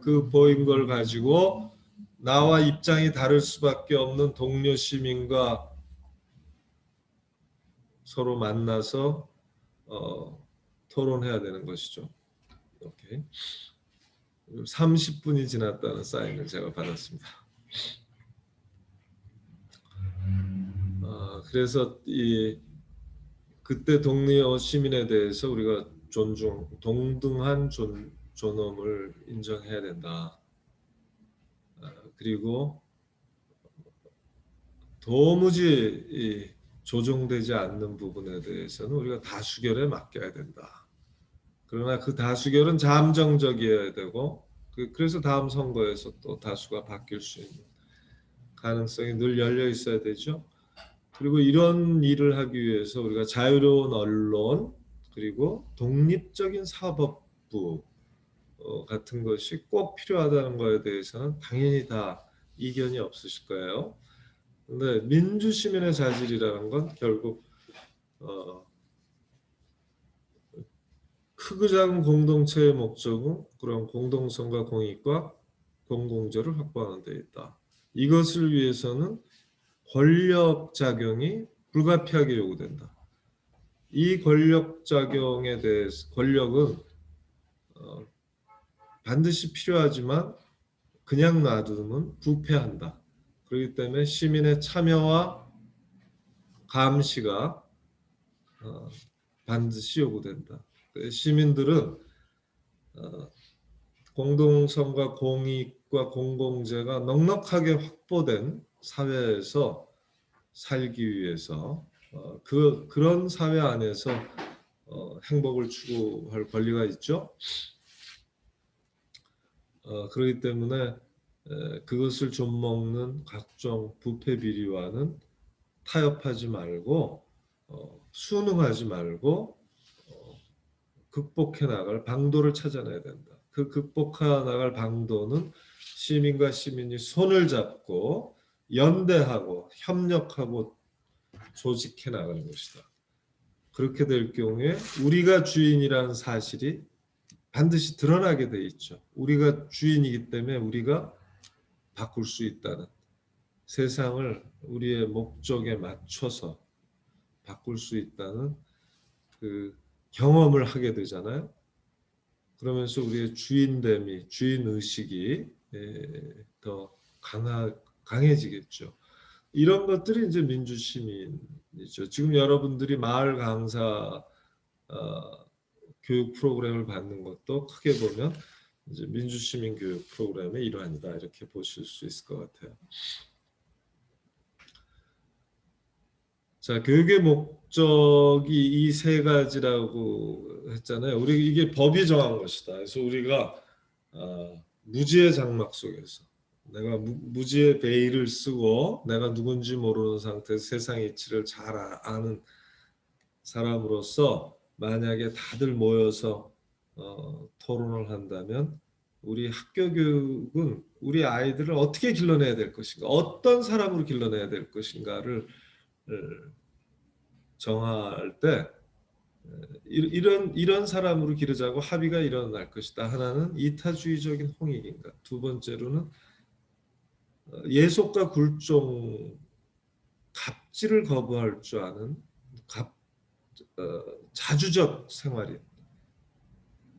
그 보인 걸 가지고 나와 입장이 다를 수밖에 없는 동료 시민과 서로 만나서 토론해야 되는 것이죠. 오케이. 30분이 지났다는 사인을 제가 받았습니다. 그래서 그때 동료 시민에 대해서 우리가 동등한 존엄을 인정해야 된다. 그리고 도무지 조정되지 않는 부분에 대해서는 우리가 다수결에 맡겨야 된다. 그러나 그 다수결은 잠정적이어야 되고 그래서 다음 선거에서 또 다수가 바뀔 수 있는 가능성이 늘 열려 있어야 되죠. 그리고 이런 일을 하기 위해서 우리가 자유로운 언론 그리고 독립적인 사법부 같은 것이 꼭 필요하다는 것에 대해서는 당연히 다 이견이 없으실 거예요. 근데 민주시민의 자질이라는 건 결국 크고 작은 공동체의 목적은 그런 공동성과 공익과 공공재를 확보하는 데 있다. 이것을 위해서는 권력 작용이 불가피하게 요구된다. 이 권력 작용에 대해서 권력은 반드시 필요하지만 그냥 놔두면 부패한다. 그렇기 때문에 시민의 참여와 감시가 반드시 요구된다. 시민들은 공동성과 공익과 공공재가 넉넉하게 확보된 사회에서 살기 위해서 그런 사회 안에서 행복을 추구할 권리가 있죠. 그렇기 때문에 그것을 좀먹는 각종 부패 비리와는 타협하지 말고 순응하지 말고 극복해 나갈 방도를 찾아내야 된다. 그 극복해 나갈 방도는 시민과 시민이 손을 잡고 연대하고 협력하고 조직해 나가는 것이다. 그렇게 될 경우에 우리가 주인이라는 사실이 반드시 드러나게 돼 있죠. 우리가 주인이기 때문에 우리가 바꿀 수 있다는 세상을 우리의 목적에 맞춰서 바꿀 수 있다는 그 경험을 하게 되잖아요. 그러면서 우리의 주인됨이, 주인 의식이 더 강해지겠죠. 이런 것들이 이제 민주시민이죠. 지금 여러분들이 마을 강사 교육 프로그램을 받는 것도 크게 보면 이제 민주시민 교육 프로그램의 일환이다 이렇게 보실 수 있을 것 같아요. 자, 교육의 목적이 이 세 가지라고 했잖아요. 우리 이게 법이 정한 것이다. 그래서 우리가 무지의 장막 속에서 내가 무지의 베일을 쓰고 내가 누군지 모르는 상태에서 세상 이치를 잘 아는 사람으로서 만약에 다들 모여서 토론을 한다면 우리 학교 교육은 우리 아이들을 어떻게 길러내야 될 것인가, 어떤 사람으로 길러내야 될 것인가를 정할 때 이런 사람으로 기르자고 합의가 일어날 것이다. 하나는 이타주의적인 홍익인가. 두 번째로는 예속과 굴종, 갑질을 거부할 줄 아는 자주적 생활인.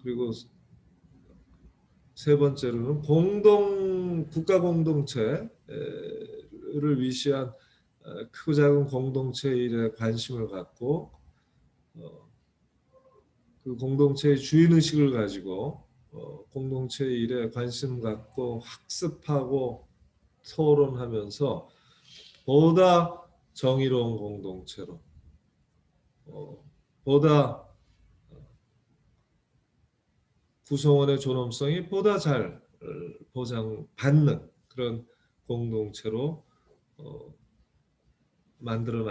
그리고 세 번째로는 국가 공동체를 위시한 크고 작은 공동체 일에 관심을 갖고 그 공동체의 주인 의식을 가지고 공동체 일에 관심 갖고 학습하고 토론하면서 보다 정의로운 공동체로 보다 구성원의 존엄성이 보다 잘 보장받는 그런 공동체로 만들어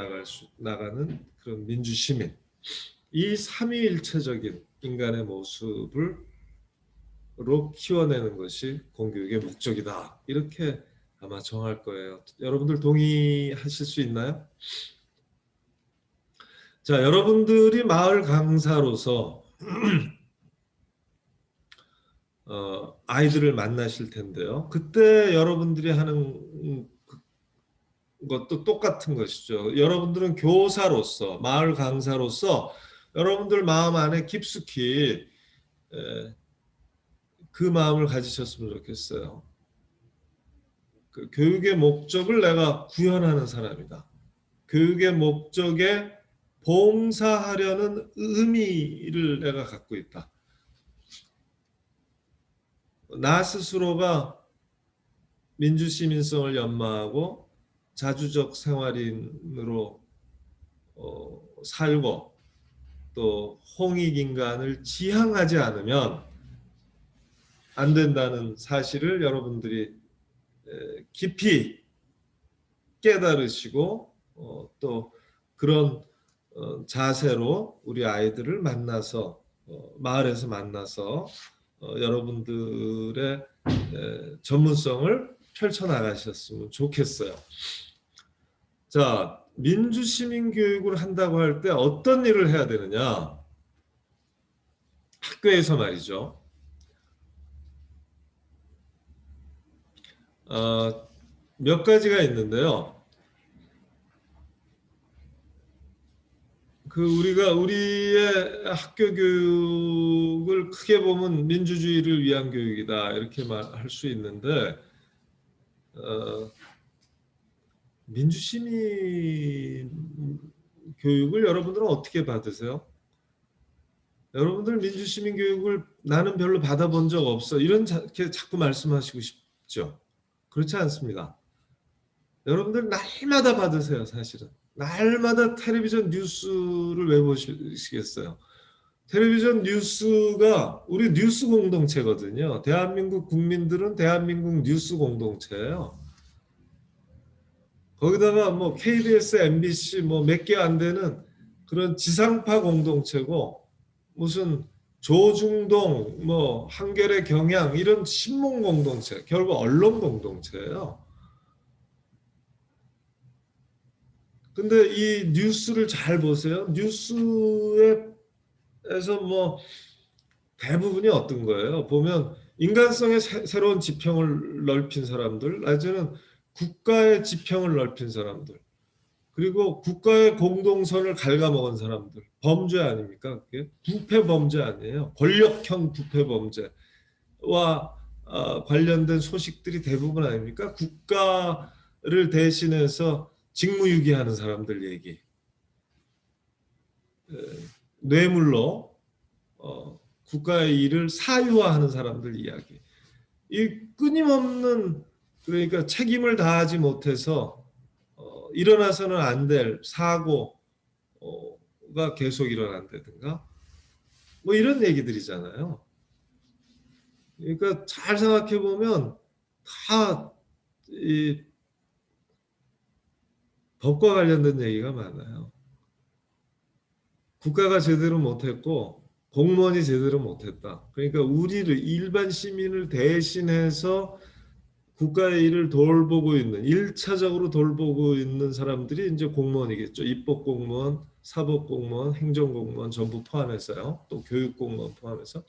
나가는 그런 민주시민, 이 삼위일체적인 인간의 모습으로 키워내는 것이 공교육의 목적이다. 이렇게 아마 정할 거예요. 여러분들 동의하실 수 있나요? 자, 여러분들이 마을 강사로서 아이들을 만나실 텐데요. 그때 여러분들이 하는 것도 똑같은 것이죠. 여러분들은 교사로서, 마을 강사로서 여러분들 마음 안에 깊숙이 그 마음을 가지셨으면 좋겠어요. 그 교육의 목적을 내가 구현하는 사람이다. 교육의 목적에 봉사하려는 의미를 내가 갖고 있다. 나 스스로가 민주시민성을 연마하고 자주적 생활인으로 살고 또 홍익인간을 지향하지 않으면 안 된다는 사실을 여러분들이 깊이 깨달으시고 또 그런 자세로 우리 아이들을 만나서 마을에서 만나서 여러분들의 전문성을 펼쳐나가셨으면 좋겠어요. 자, 민주시민교육을 한다고 할 때 어떤 일을 해야 되느냐? 학교에서 말이죠. 몇 가지가 있는데요. 우리의 학교 교육을 크게 보면 민주주의를 위한 교육이다 이렇게 말할 수 있는데 민주시민 교육을 여러분들은 어떻게 받으세요? 여러분들 민주시민 교육을 나는 별로 받아본 적 없어 이렇게 자꾸 말씀하시고 싶죠? 그렇지 않습니다. 여러분들 날마다 받으세요. 사실은 날마다 텔레비전 뉴스를 왜 보시겠어요? 텔레비전 뉴스가 우리 뉴스 공동체거든요. 대한민국 국민들은 대한민국 뉴스 공동체예요. 거기다가 뭐 KBS, MBC 뭐 몇 개 안 되는 그런 지상파 공동체고 무슨 조중동, 뭐 한겨레, 경향 이런 신문 공동체, 결국 언론 공동체예요. 근데 이 뉴스를 잘 보세요. 뉴스에서 뭐 대부분이 어떤 거예요? 보면 인간성의 새로운 지평을 넓힌 사람들, 내지는 국가의 지평을 넓힌 사람들, 그리고 국가의 공동선을 갉아먹은 사람들, 범죄 아닙니까? 그게 부패 범죄 아니에요. 권력형 부패 범죄와 관련된 소식들이 대부분 아닙니까? 국가를 대신해서 직무유기하는 사람들 얘기, 뇌물로 국가의 일을 사유화하는 사람들 이야기. 이 끊임없는, 그러니까 책임을 다하지 못해서 일어나서는 안 될 사고가 계속 일어난다든가 뭐 이런 얘기들이잖아요. 그러니까 잘 생각해 보면 다 이 법과 관련된 얘기가 많아요. 국가가 제대로 못했고 공무원이 제대로 못했다. 그러니까 우리를 일반 시민을 대신해서 국가의 일을 돌보고 있는, 일차적으로 돌보고 있는 사람들이 이제 공무원이겠죠. 입법공무원, 사법공무원, 행정공무원 전부 포함해서요. 또 교육공무원 포함해서.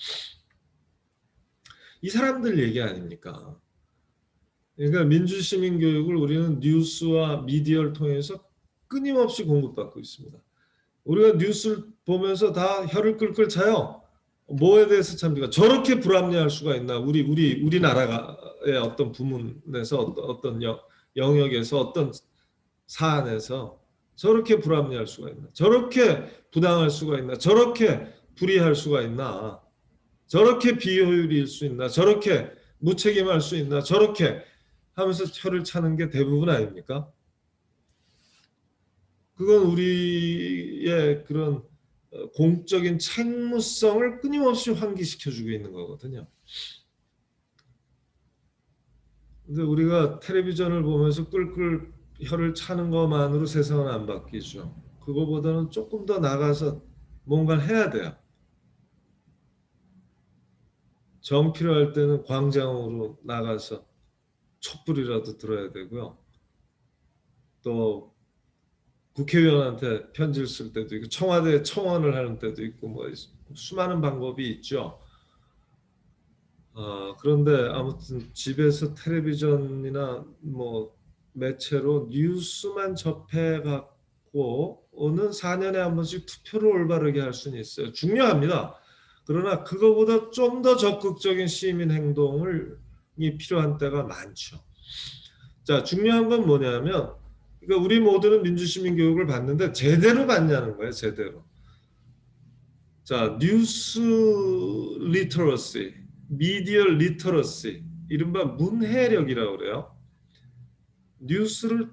이 사람들 얘기 아닙니까? 그러니까 민주시민교육을 우리는 뉴스와 미디어를 통해서 끊임없이 공급받고 있습니다. 우리가 뉴스를 보면서 다 혀를 끌끌 차요. 뭐에 대해서 참니까? 저렇게 불합리할 수가 있나? 우리나라의 어떤 부문에서 어떤 영역에서 어떤 사안에서 저렇게 불합리할 수가 있나? 저렇게 부당할 수가 있나? 저렇게 불이할 수가 있나? 저렇게 비효율일 수 있나? 저렇게 무책임할 수 있나? 저렇게 하면서 혀를 차는 게 대부분 아닙니까? 그건 우리의 그런 공적인 책무성을 끊임없이 환기시켜주고 있는 거거든요. 근데 우리가 텔레비전을 보면서 끌끌 혀를 차는 것만으로 세상은 안 바뀌죠. 그거보다는 조금 더 나가서 뭔가를 해야 돼요. 정 필요할 때는 광장으로 나가서 촛불이라도 들어야 되고요. 또 국회의원한테 편지를 쓸 때도 있고 청와대에 청원을 하는 때도 있고 뭐 수많은 방법이 있죠. 그런데 아무튼 집에서 텔레비전이나 뭐 매체로 뉴스만 접해갖고 오는 4년에 한 번씩 투표를 올바르게 할 수는 있어요. 중요합니다. 그러나 그거보다 좀 더 적극적인 시민 행동이 필요한 때가 많죠. 자, 중요한 건 뭐냐면, 그러니까 우리 모두는 민주시민 교육을 받는데 제대로 받냐는 거예요, 제대로. 자, 뉴스 리터러시, 미디어 리터러시, 이른바 문해력이라고 그래요. 뉴스를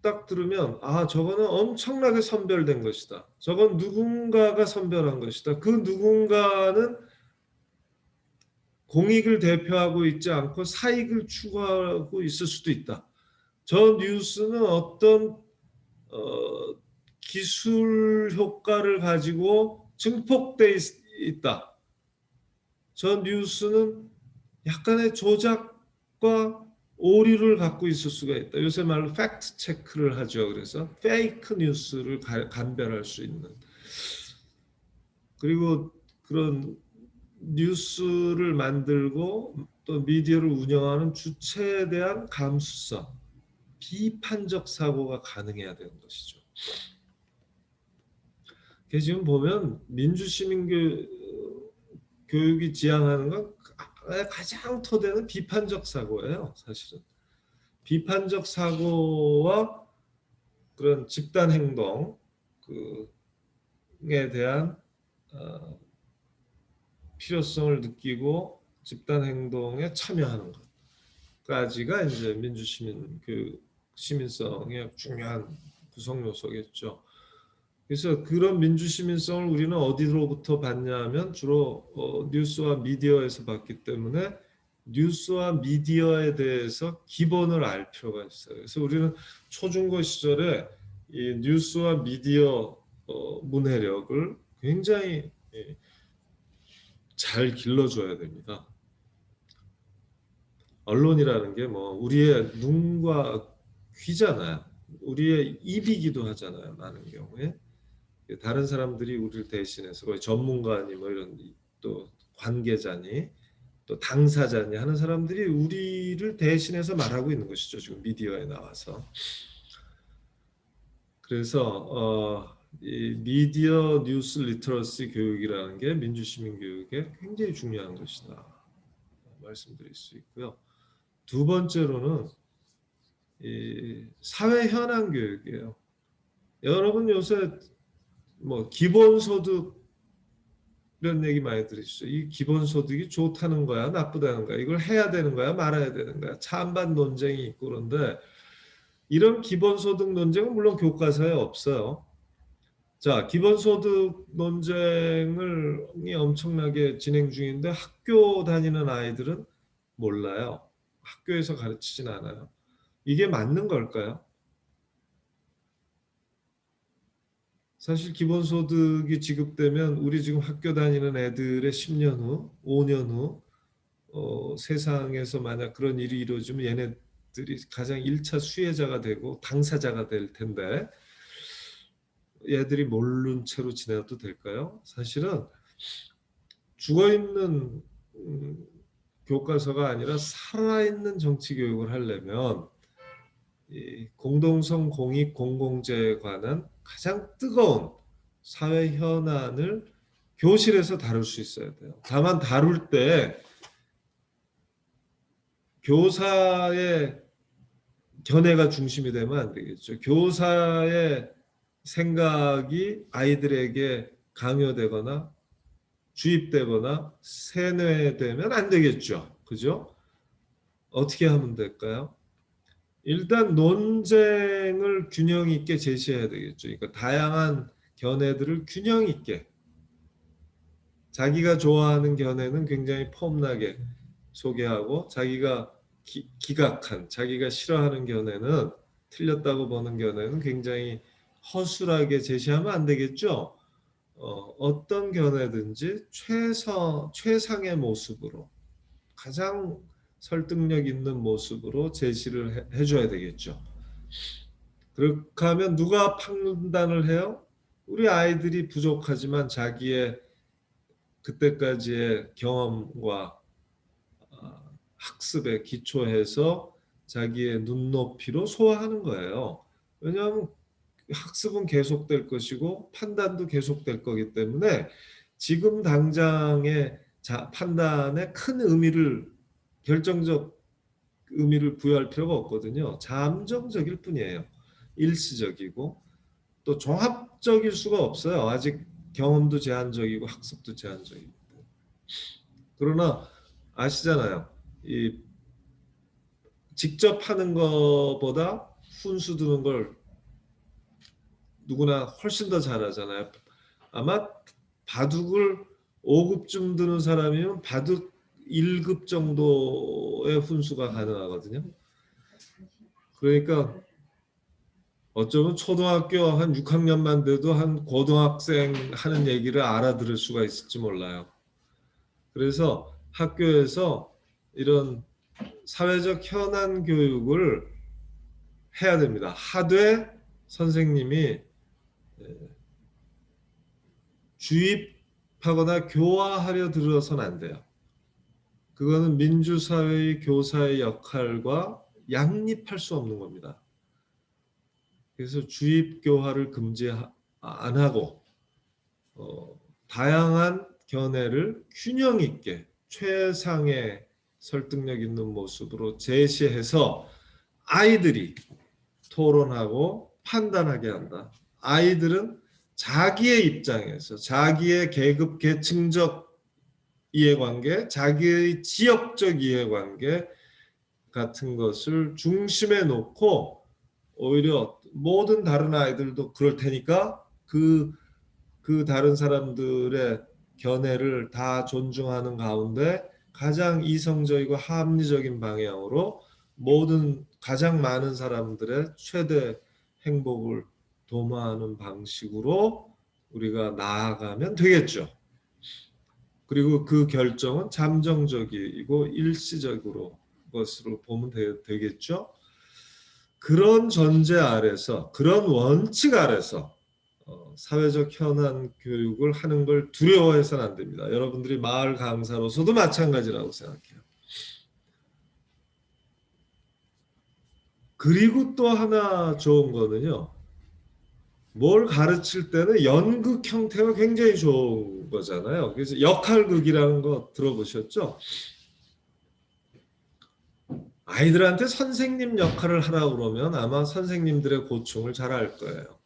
딱 들으면 저거는 엄청나게 선별된 것이다. 저건 누군가가 선별한 것이다. 그 누군가는 공익을 대표하고 있지 않고 사익을 추구하고 있을 수도 있다. 저 뉴스는 어떤 기술 효과를 가지고 증폭돼 있다. 저 뉴스는 약간의 조작과 오류를 갖고 있을 수가 있다. 요새 말로 팩트 체크를 하죠. 그래서 페이크 뉴스를 감별할 수 있는. 그리고 그런 뉴스를 만들고 또 미디어를 운영하는 주체에 대한 감수성, 비판적 사고가 가능해야 되는 것이죠. 지금 보면 민주시민 교육이 지향하는 건 가장 토대는 비판적 사고예요. 사실은 비판적 사고와 그런 집단 행동에 대한 필요성을 느끼고 집단 행동에 참여하는 것까지가 이제 민주시민 시민성의 중요한 구성 요소겠죠. 그래서 그런 민주시민성을 우리는 어디로부터 받냐면 주로 뉴스와 미디어에서 받기 때문에 뉴스와 미디어에 대해서 기본을 알 필요가 있어요. 그래서 우리는 초중고 시절에 이 뉴스와 미디어 문해력을 굉장히 잘 길러줘야 됩니다. 언론이라는 게 뭐 우리의 눈과 귀잖아요. 우리의 입이기도 하잖아요. 많은 경우에. 다른 사람들이 우리를 대신해서 거의 전문가니 뭐 이런 또 관계자니 또 당사자니 하는 사람들이 우리를 대신해서 말하고 있는 것이죠. 지금 미디어에 나와서. 그래서 이 미디어 뉴스 리터러시 교육이라는 게 민주시민 교육에 굉장히 중요한 것이다 말씀드릴 수 있고요. 두 번째로는 이 사회 현안 교육이에요. 여러분 요새 뭐 기본소득 이런 얘기 많이 들으시죠. 이 기본소득이 좋다는 거야, 나쁘다는 거야, 이걸 해야 되는 거야, 말아야 되는 거야. 찬반 논쟁이 있고 그런데 이런 기본소득 논쟁은 물론 교과서에 없어요. 자, 기본소득 논쟁이 엄청나게 진행 중인데 학교 다니는 아이들은 몰라요. 학교에서 가르치진 않아요. 이게 맞는 걸까요? 사실 기본소득이 지급되면 우리 지금 학교 다니는 애들의 10년 후, 5년 후 세상에서 만약 그런 일이 이루어지면 얘네들이 가장 1차 수혜자가 되고 당사자가 될 텐데 얘들이 모른 채로 지내도 될까요? 사실은 죽어있는 교과서가 아니라 살아있는 정치 교육을 하려면 이 공동성 공익 공공재에 관한 가장 뜨거운 사회 현안을 교실에서 다룰 수 있어야 돼요. 다만 다룰 때 교사의 견해가 중심이 되면 안 되겠죠. 교사의 생각이 아이들에게 강요되거나 주입되거나 세뇌되면 안 되겠죠. 그죠? 어떻게 하면 될까요? 일단 논쟁을 균형 있게 제시해야 되겠죠. 그러니까 다양한 견해들을 균형 있게 자기가 좋아하는 견해는 굉장히 폼나게 소개하고 자기가 기각한 자기가 싫어하는 견해는 틀렸다고 보는 견해는 굉장히 허술하게 제시하면 안 되겠죠. 어떤 견해든지 최상의 모습으로 가장 설득력 있는 모습으로 제시를 해줘야 되겠죠. 그렇게 하면 누가 판단을 해요? 우리 아이들이 부족하지만 자기의 그때까지의 경험과 학습에 기초해서 자기의 눈높이로 소화하는 거예요. 왜냐하면 학습은 계속될 것이고 판단도 계속될 거기 때문에 지금 당장의 판단에 큰 결정적 의미를 부여할 필요가 없거든요. 잠정적일 뿐이에요. 일시적이고 또 종합적일 수가 없어요. 아직 경험도 제한적이고 학습도 제한적이고. 그러나 아시잖아요. 이 직접 하는 것보다 훈수 두는 걸 누구나 훨씬 더 잘하잖아요. 아마 바둑을 5급쯤 드는 사람이면 바둑 1급 정도의 훈수가 가능하거든요. 그러니까 어쩌면 초등학교 한 6학년만 돼도 한 고등학생 하는 얘기를 알아들을 수가 있을지 몰라요. 그래서 학교에서 이런 사회적 현안 교육을 해야 됩니다. 하되 선생님이 주입하거나 교화하려 들어서는 안 돼요. 그거는 민주사회의 교사의 역할과 양립할 수 없는 겁니다. 그래서 주입 교화를 금지 안 하고 다양한 견해를 균형 있게 최상의 설득력 있는 모습으로 제시해서 아이들이 토론하고 판단하게 한다. 아이들은 자기의 입장에서 자기의 계급 계층적 이해관계, 자기의 지역적 이해관계 같은 것을 중심에 놓고 오히려 모든 다른 아이들도 그럴 테니까 그 다른 사람들의 견해를 다 존중하는 가운데 가장 이성적이고 합리적인 방향으로 가장 많은 사람들의 최대 행복을 도모하는 방식으로 우리가 나아가면 되겠죠. 그리고 그 결정은 잠정적이고 일시적으로 것으로 보면 되겠죠. 그런 전제 아래서 그런 원칙 아래서 사회적 현안 교육을 하는 걸 두려워해서는 안 됩니다. 여러분들이 마을 강사로서도 마찬가지라고 생각해요. 그리고 또 하나 좋은 거는요. 뭘 가르칠 때는 연극 형태가 굉장히 좋은 거잖아요. 그래서 역할극이라는 거 들어보셨죠? 아이들한테 선생님 역할을 하라고 그러면 아마 선생님들의 고충을 잘 알 거예요.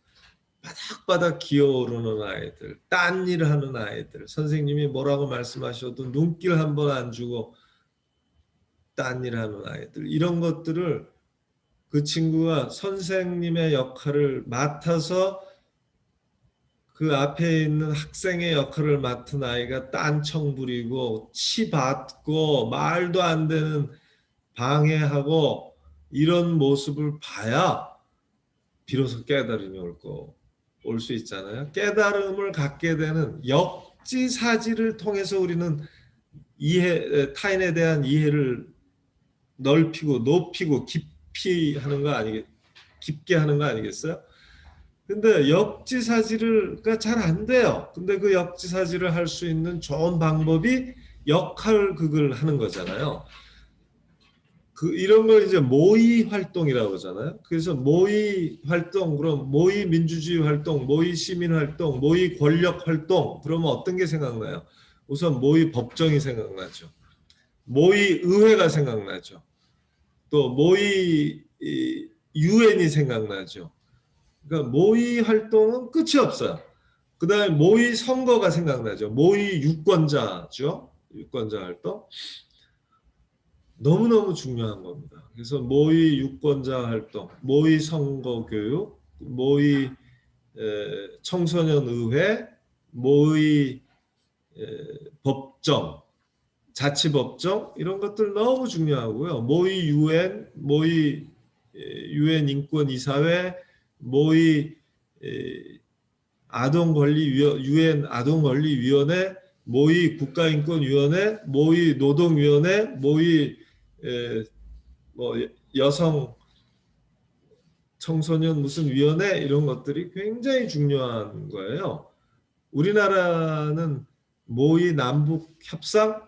바닥바닥 기어오르는 아이들, 딴 일 하는 아이들, 선생님이 뭐라고 말씀하셔도 눈길 한 번 안 주고 딴 일 하는 아이들, 이런 것들을 그 친구가 선생님의 역할을 맡아서 그 앞에 있는 학생의 역할을 맡은 아이가 딴청 부리고 치받고 말도 안 되는 방해하고 이런 모습을 봐야 비로소 깨달음이 올 수 있잖아요. 깨달음을 갖게 되는 역지사지를 통해서 우리는 타인에 대한 이해를 넓히고 높이고 깊이 하는 거 깊게 하는 거 아니겠어요? 근데 역지사지가 잘 안 돼요. 근데 그 역지사지를 할 수 있는 좋은 방법이 역할극을 하는 거잖아요. 이런 걸 이제 모의 활동이라고 하잖아요. 그래서 모의 활동, 그럼 모의 민주주의 활동, 모의 시민 활동, 모의 권력 활동, 그러면 어떤 게 생각나요? 우선 모의 법정이 생각나죠. 모의 의회가 생각나죠. 또 모의 유엔이 생각나죠. 그러니까 모의 활동은 끝이 없어요. 그다음에 모의 선거가 생각나죠. 모의 유권자죠. 유권자 활동. 너무너무 중요한 겁니다. 그래서 모의 유권자 활동, 모의 선거 교육, 모의 청소년 의회, 모의 법정, 자치법정 이런 것들 너무 중요하고요. 모의 유엔, 모의 유엔 인권이사회, 모의 유엔 아동권리위원회, 모의 국가인권위원회, 모의 노동위원회, 모의 뭐 여성 청소년 무슨 위원회 이런 것들이 굉장히 중요한 거예요. 우리나라는 모의 남북 협상,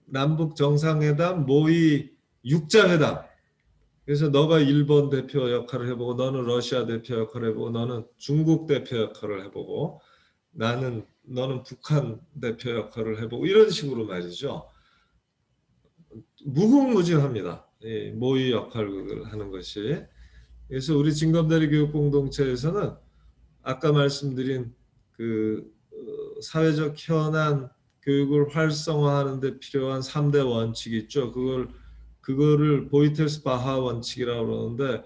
남북 정상회담, 모의 육자회담. 그래서 너가 일본 대표 역할을 해보고 너는 러시아 대표 역할을 해보고 너는 중국 대표 역할을 해보고 너는 북한 대표 역할을 해보고 이런 식으로 말이죠. 무궁무진합니다. 모의 역할을 하는 것이. 그래서 우리 진검다리 교육 공동체에서는 아까 말씀드린 그 사회적 현안 교육을 활성화하는 데 필요한 3대 원칙이 있죠. 그거를 보이텔스 바하 원칙이라고 그러는데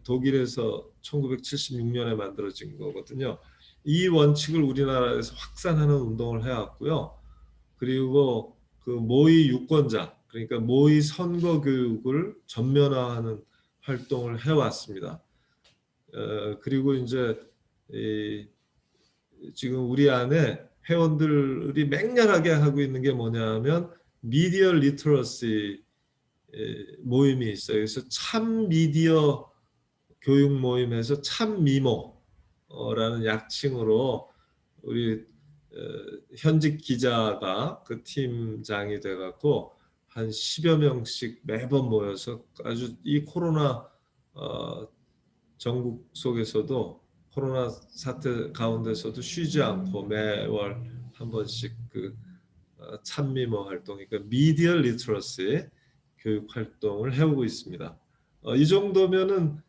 독일에서 1976년에 만들어진 거거든요. 이 원칙을 우리나라에서 확산하는 운동을 해왔고요. 그리고 그 모의 유권자, 그러니까 모의 선거 교육을 전면화하는 활동을 해왔습니다. 그리고 이제 지금 우리 안에 회원들이 맹렬하게 하고 있는 게 뭐냐면 미디어 리터러시 모임이 있어요. 그래서 참 미디어 교육 모임에서 참미모라는 약칭으로 우리 현직 기자가 그 팀장이 돼갖고 한 10여 명씩 매번 모여서 아주 이 코로나 전국 속에서도 코로나 사태 가운데서도 쉬지 않고 매월 한 번씩 그 참미모 활동, 그러니까 미디어 리터러시 교육 활동을 해오고 있습니다. 이 정도면은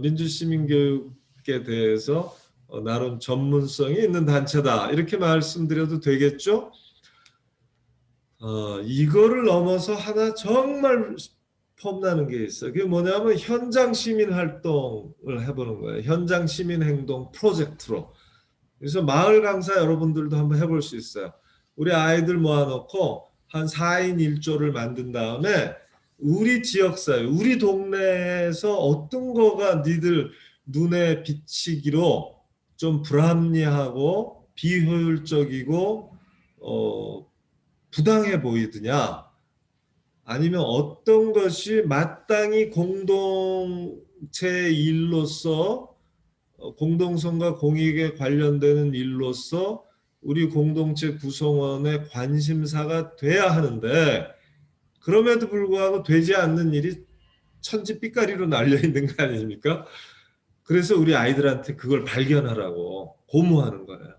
민주시민교육에 대해서 나름 전문성이 있는 단체다 이렇게 말씀드려도 되겠죠? 이거를 넘어서 하나 정말 폼나는 게 있어요. 그게 뭐냐면 현장 시민 활동을 해보는 거예요. 현장 시민 행동 프로젝트로. 그래서 마을 강사 여러분들도 한번 해볼 수 있어요. 우리 아이들 모아놓고 한 4인 1조를 만든 다음에 우리 지역사회, 우리 동네에서 어떤 거가 니들 눈에 비치기로 좀 불합리하고 비효율적이고 부당해 보이느냐, 아니면 어떤 것이 마땅히 공동체 일로서 공동선과 공익에 관련되는 일로서 우리 공동체 구성원의 관심사가 돼야 하는데 그럼에도 불구하고 되지 않는 일이 천지빛깔이로 날려 있는 거 아닙니까? 그래서 우리 아이들한테 그걸 발견하라고 고무하는 거예요.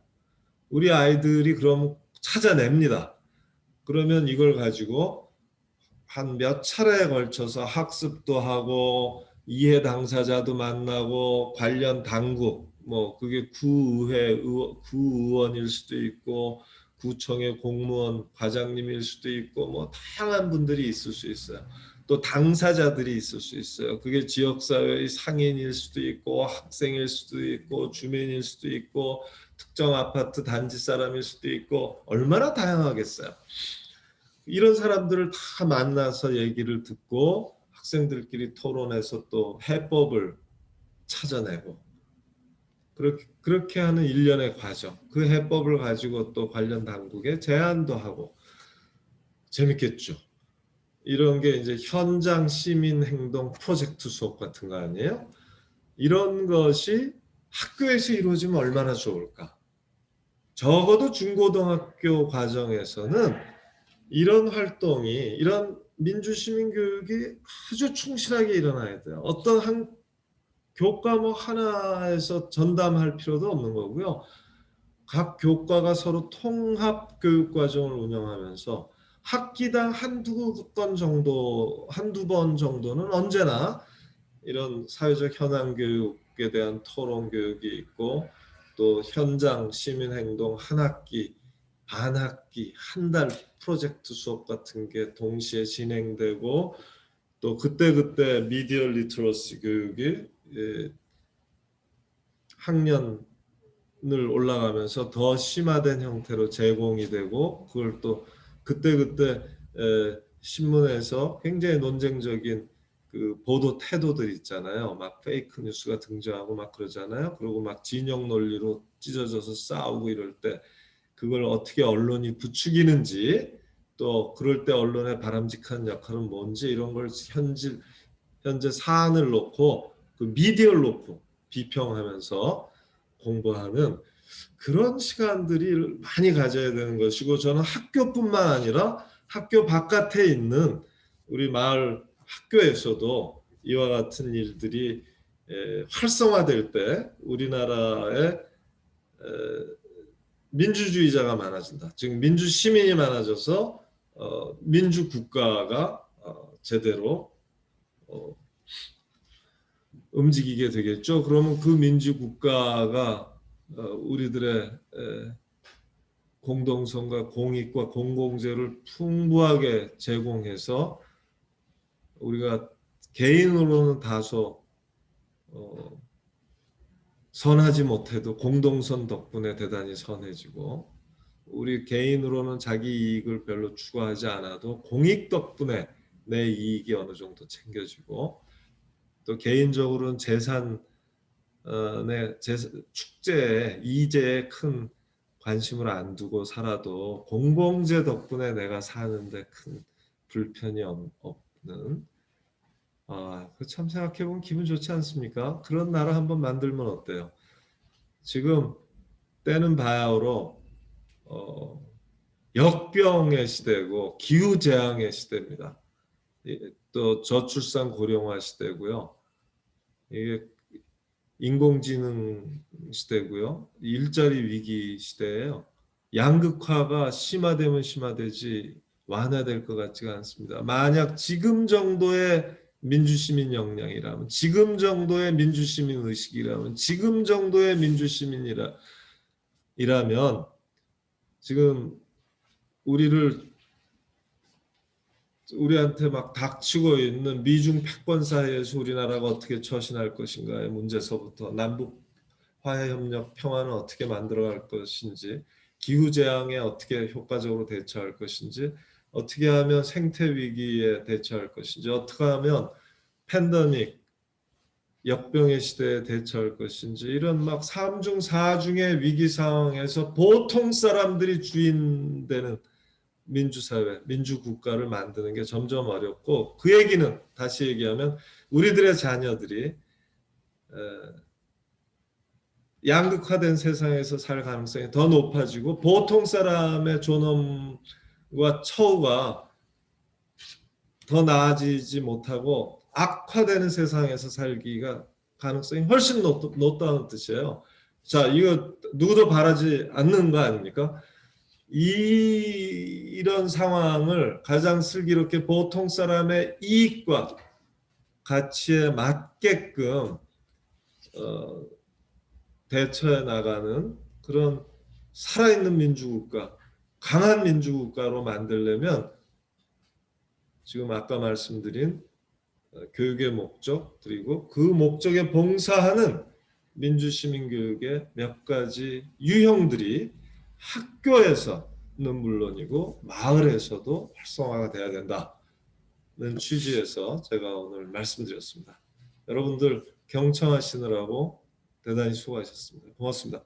우리 아이들이 그럼 찾아냅니다. 그러면 이걸 가지고 한 몇 차례에 걸쳐서 학습도 하고 이해 당사자도 만나고 관련 당국 뭐 그게 구의원일 수도 있고 구청의 공무원 과장님일 수도 있고 뭐 다양한 분들이 있을 수 있어요. 또 당사자들이 있을 수 있어요. 그게 지역사회의 상인일 수도 있고 학생일 수도 있고 주민일 수도 있고 특정 아파트 단지 사람일 수도 있고 얼마나 다양하겠어요. 이런 사람들을 다 만나서 얘기를 듣고 학생들끼리 토론해서 또 해법을 찾아내고 그렇게 하는 일련의 과정. 그 해법을 가지고 또 관련 당국에 제안도 하고 재밌겠죠. 이런 게 이제 현장 시민 행동 프로젝트 수업 같은 거 아니에요? 이런 것이 학교에서 이루어지면 얼마나 좋을까? 적어도 중고등학교 과정에서는 이런 활동이 이런 민주시민교육이 아주 충실하게 일어나야 돼요. 어떤 한 교과목 하나에서 전담할 필요도 없는 거고요. 각 교과가 서로 통합 교육 과정을 운영하면서 학기당 한두 번 정도는 언제나 이런 사회적 현안 교육에 대한 토론 교육이 있고 또 현장 시민 행동 한 학기, 반 학기, 한 달 프로젝트 수업 같은 게 동시에 진행되고 또 그때그때 미디어 리터러시 교육이 학년을 올라가면서 더 심화된 형태로 제공이 되고 그걸 또 그때그때 신문에서 굉장히 논쟁적인 그 보도 태도들 있잖아요. 막 페이크 뉴스가 등장하고 막 그러잖아요. 그리고 막 진영 논리로 찢어져서 싸우고 이럴 때 그걸 어떻게 언론이 부추기는지 또 그럴 때 언론의 바람직한 역할은 뭔지 이런 걸 현재 사안을 놓고 그 미디어를 놓고 비평하면서 공부하는 그런 시간들이 많이 가져야 되는 것이고 저는 학교뿐만 아니라 학교 바깥에 있는 우리 마을 학교에서도 이와 같은 일들이 활성화될 때 우리나라의 민주주의자가 많아진다. 즉 민주시민이 많아져서 민주국가가 제대로 움직이게 되겠죠. 그러면 그 민주국가가 우리들의 공동성과 공익과 공공재를 풍부하게 제공해서 우리가 개인으로는 다소 선하지 못해도 공동선 덕분에 대단히 선해지고 우리 개인으로는 자기 이익을 별로 추구하지 않아도 공익 덕분에 내 이익이 어느 정도 챙겨지고 또 개인적으로는 축제에 이제에 큰 관심을 안 두고 살아도 공공재 덕분에 내가 사는데 큰 불편이 없는 참 생각해보면 기분 좋지 않습니까? 그런 나라 한번 만들면 어때요? 지금 때는 바야흐로 역병의 시대고 기후재앙의 시대입니다. 또 저출산 고령화 시대고요. 이게 인공지능 시대고요. 일자리 위기 시대예요. 양극화가 심화되면 심화되지 완화될 것 같지가 않습니다. 만약 지금 정도의 민주시민 역량이라면, 지금 정도의 민주시민 의식이라면, 지금 정도의 민주시민이라면 지금 우리한테 막 닥치고 있는 미중 패권 사이에서 우리나라가 어떻게 처신할 것인가의 문제서부터 남북 화해 협력 평화는 어떻게 만들어갈 것인지 기후재앙에 어떻게 효과적으로 대처할 것인지 어떻게 하면 생태 위기에 대처할 것인지 어떻게 하면 팬데믹 역병의 시대에 대처할 것인지 이런 막 3중 4중의 위기 상황에서 보통 사람들이 주인 되는 민주사회, 민주국가를 만드는 게 점점 어렵고 그 얘기는 다시 얘기하면 우리들의 자녀들이 양극화된 세상에서 살 가능성이 더 높아지고 보통 사람의 존엄과 처우가 더 나아지지 못하고 악화되는 세상에서 살기가 가능성이 훨씬 높다는 뜻이에요. 자, 이거 누구도 바라지 않는 거 아닙니까? 이런 상황을 가장 슬기롭게 보통 사람의 이익과 가치에 맞게끔 대처해 나가는 그런 살아있는 민주국가, 강한 민주국가로 만들려면 지금 아까 말씀드린 교육의 목적 그리고 그 목적에 봉사하는 민주시민교육의 몇 가지 유형들이 학교에서는 물론이고 마을에서도 활성화가 돼야 된다는 취지에서 제가 오늘 말씀드렸습니다. 여러분들 경청하시느라고 대단히 수고하셨습니다. 고맙습니다.